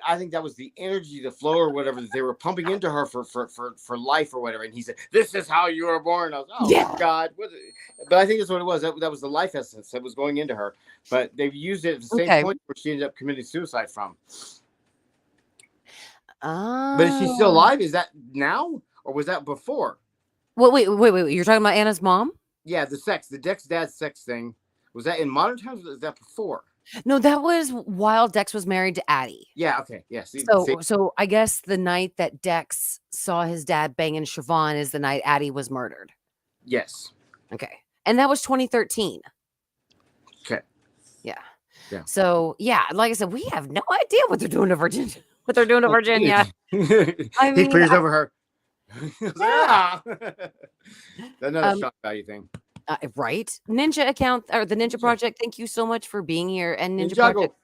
I think that was the energy, the flow, or whatever that they were pumping into her for life or whatever. And he said, "This is how you were born." I was, oh my god! But I think that's what it was. That was the life essence that was going into her. But they used it at the same point where she ended up committing suicide from. But is she still alive? Is that now or was that before?
Well, wait. You're talking about Anna's mom?
Yeah, the Dex dad sex thing. Was that in modern times or was that before?
No, that was while Dex was married to Addie.
Yeah, okay. Yeah.
So I guess the night that Dex saw his dad banging Siobhan is the night Addie was murdered.
Yes.
Okay. And that was 2013.
Okay.
Yeah. So, yeah, like I said, we have no idea what they're doing to Virginia. I mean,
he clears over her. Another shock value thing.
Right. Ninja account or the Ninja Project. Thank you so much for being here. And Ninja Project.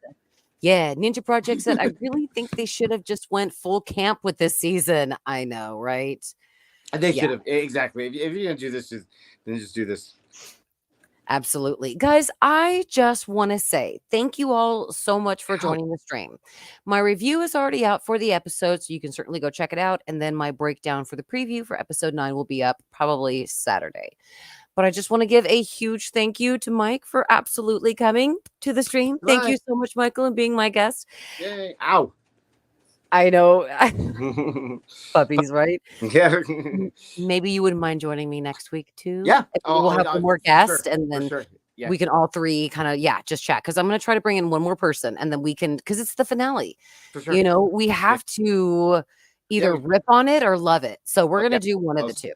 Yeah, Ninja Project said, I really think they should have just went full camp with this season. I know, right?
They should have. Exactly. If you're going to do this, then just do this.
Absolutely. Guys, I just want to say thank you all so much for joining the stream. My review is already out for the episode, so you can certainly go check it out. And then my breakdown for the preview for episode 9 will be up probably Saturday. But I just want to give a huge thank you to Mike for absolutely coming to the stream. Right. Thank you so much, Michael, and being my guest.
Yay. Ow.
I know. Puppies, right?
Yeah.
Maybe you wouldn't mind joining me next week, too.
Yeah.
We'll have one more guest, and then we can all three kind of, just chat. Because I'm going to try to bring in one more person, and then we can, because it's the finale. For sure. You know, we have to either rip on it or love it. So we're going to do one of the two.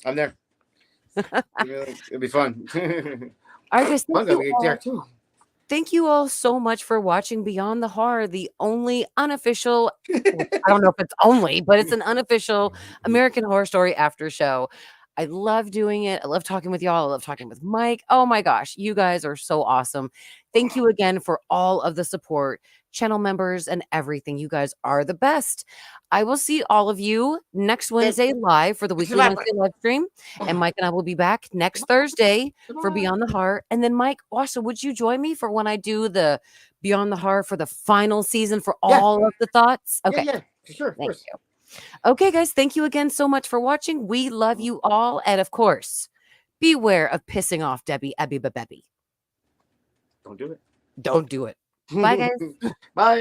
I'm there. It'll be fun.
All right, guys. Thank you all so much for watching Beyond the Horror, the only unofficial, I don't know if it's only, but it's an unofficial American Horror Story after show. I love doing it. I love talking with y'all. I love talking with Mike. Oh my gosh, you guys are so awesome. Thank you again for all of the support, channel members, and everything. You guys are the best. I will see all of you next Wednesday live for the weekly Wednesday live stream. And Mike and I will be back next Thursday for Beyond the Horror. And then Mike, also, would you join me for when I do the Beyond the Horror for the final season for all of the thoughts? Okay.
Yeah, for sure.
Thank you. Okay, guys, thank you again so much for watching. We love you all. And of course, beware of pissing off Debbie, Abby, Bebby.
Don't do it.
Don't do it. Bye, guys.
Bye.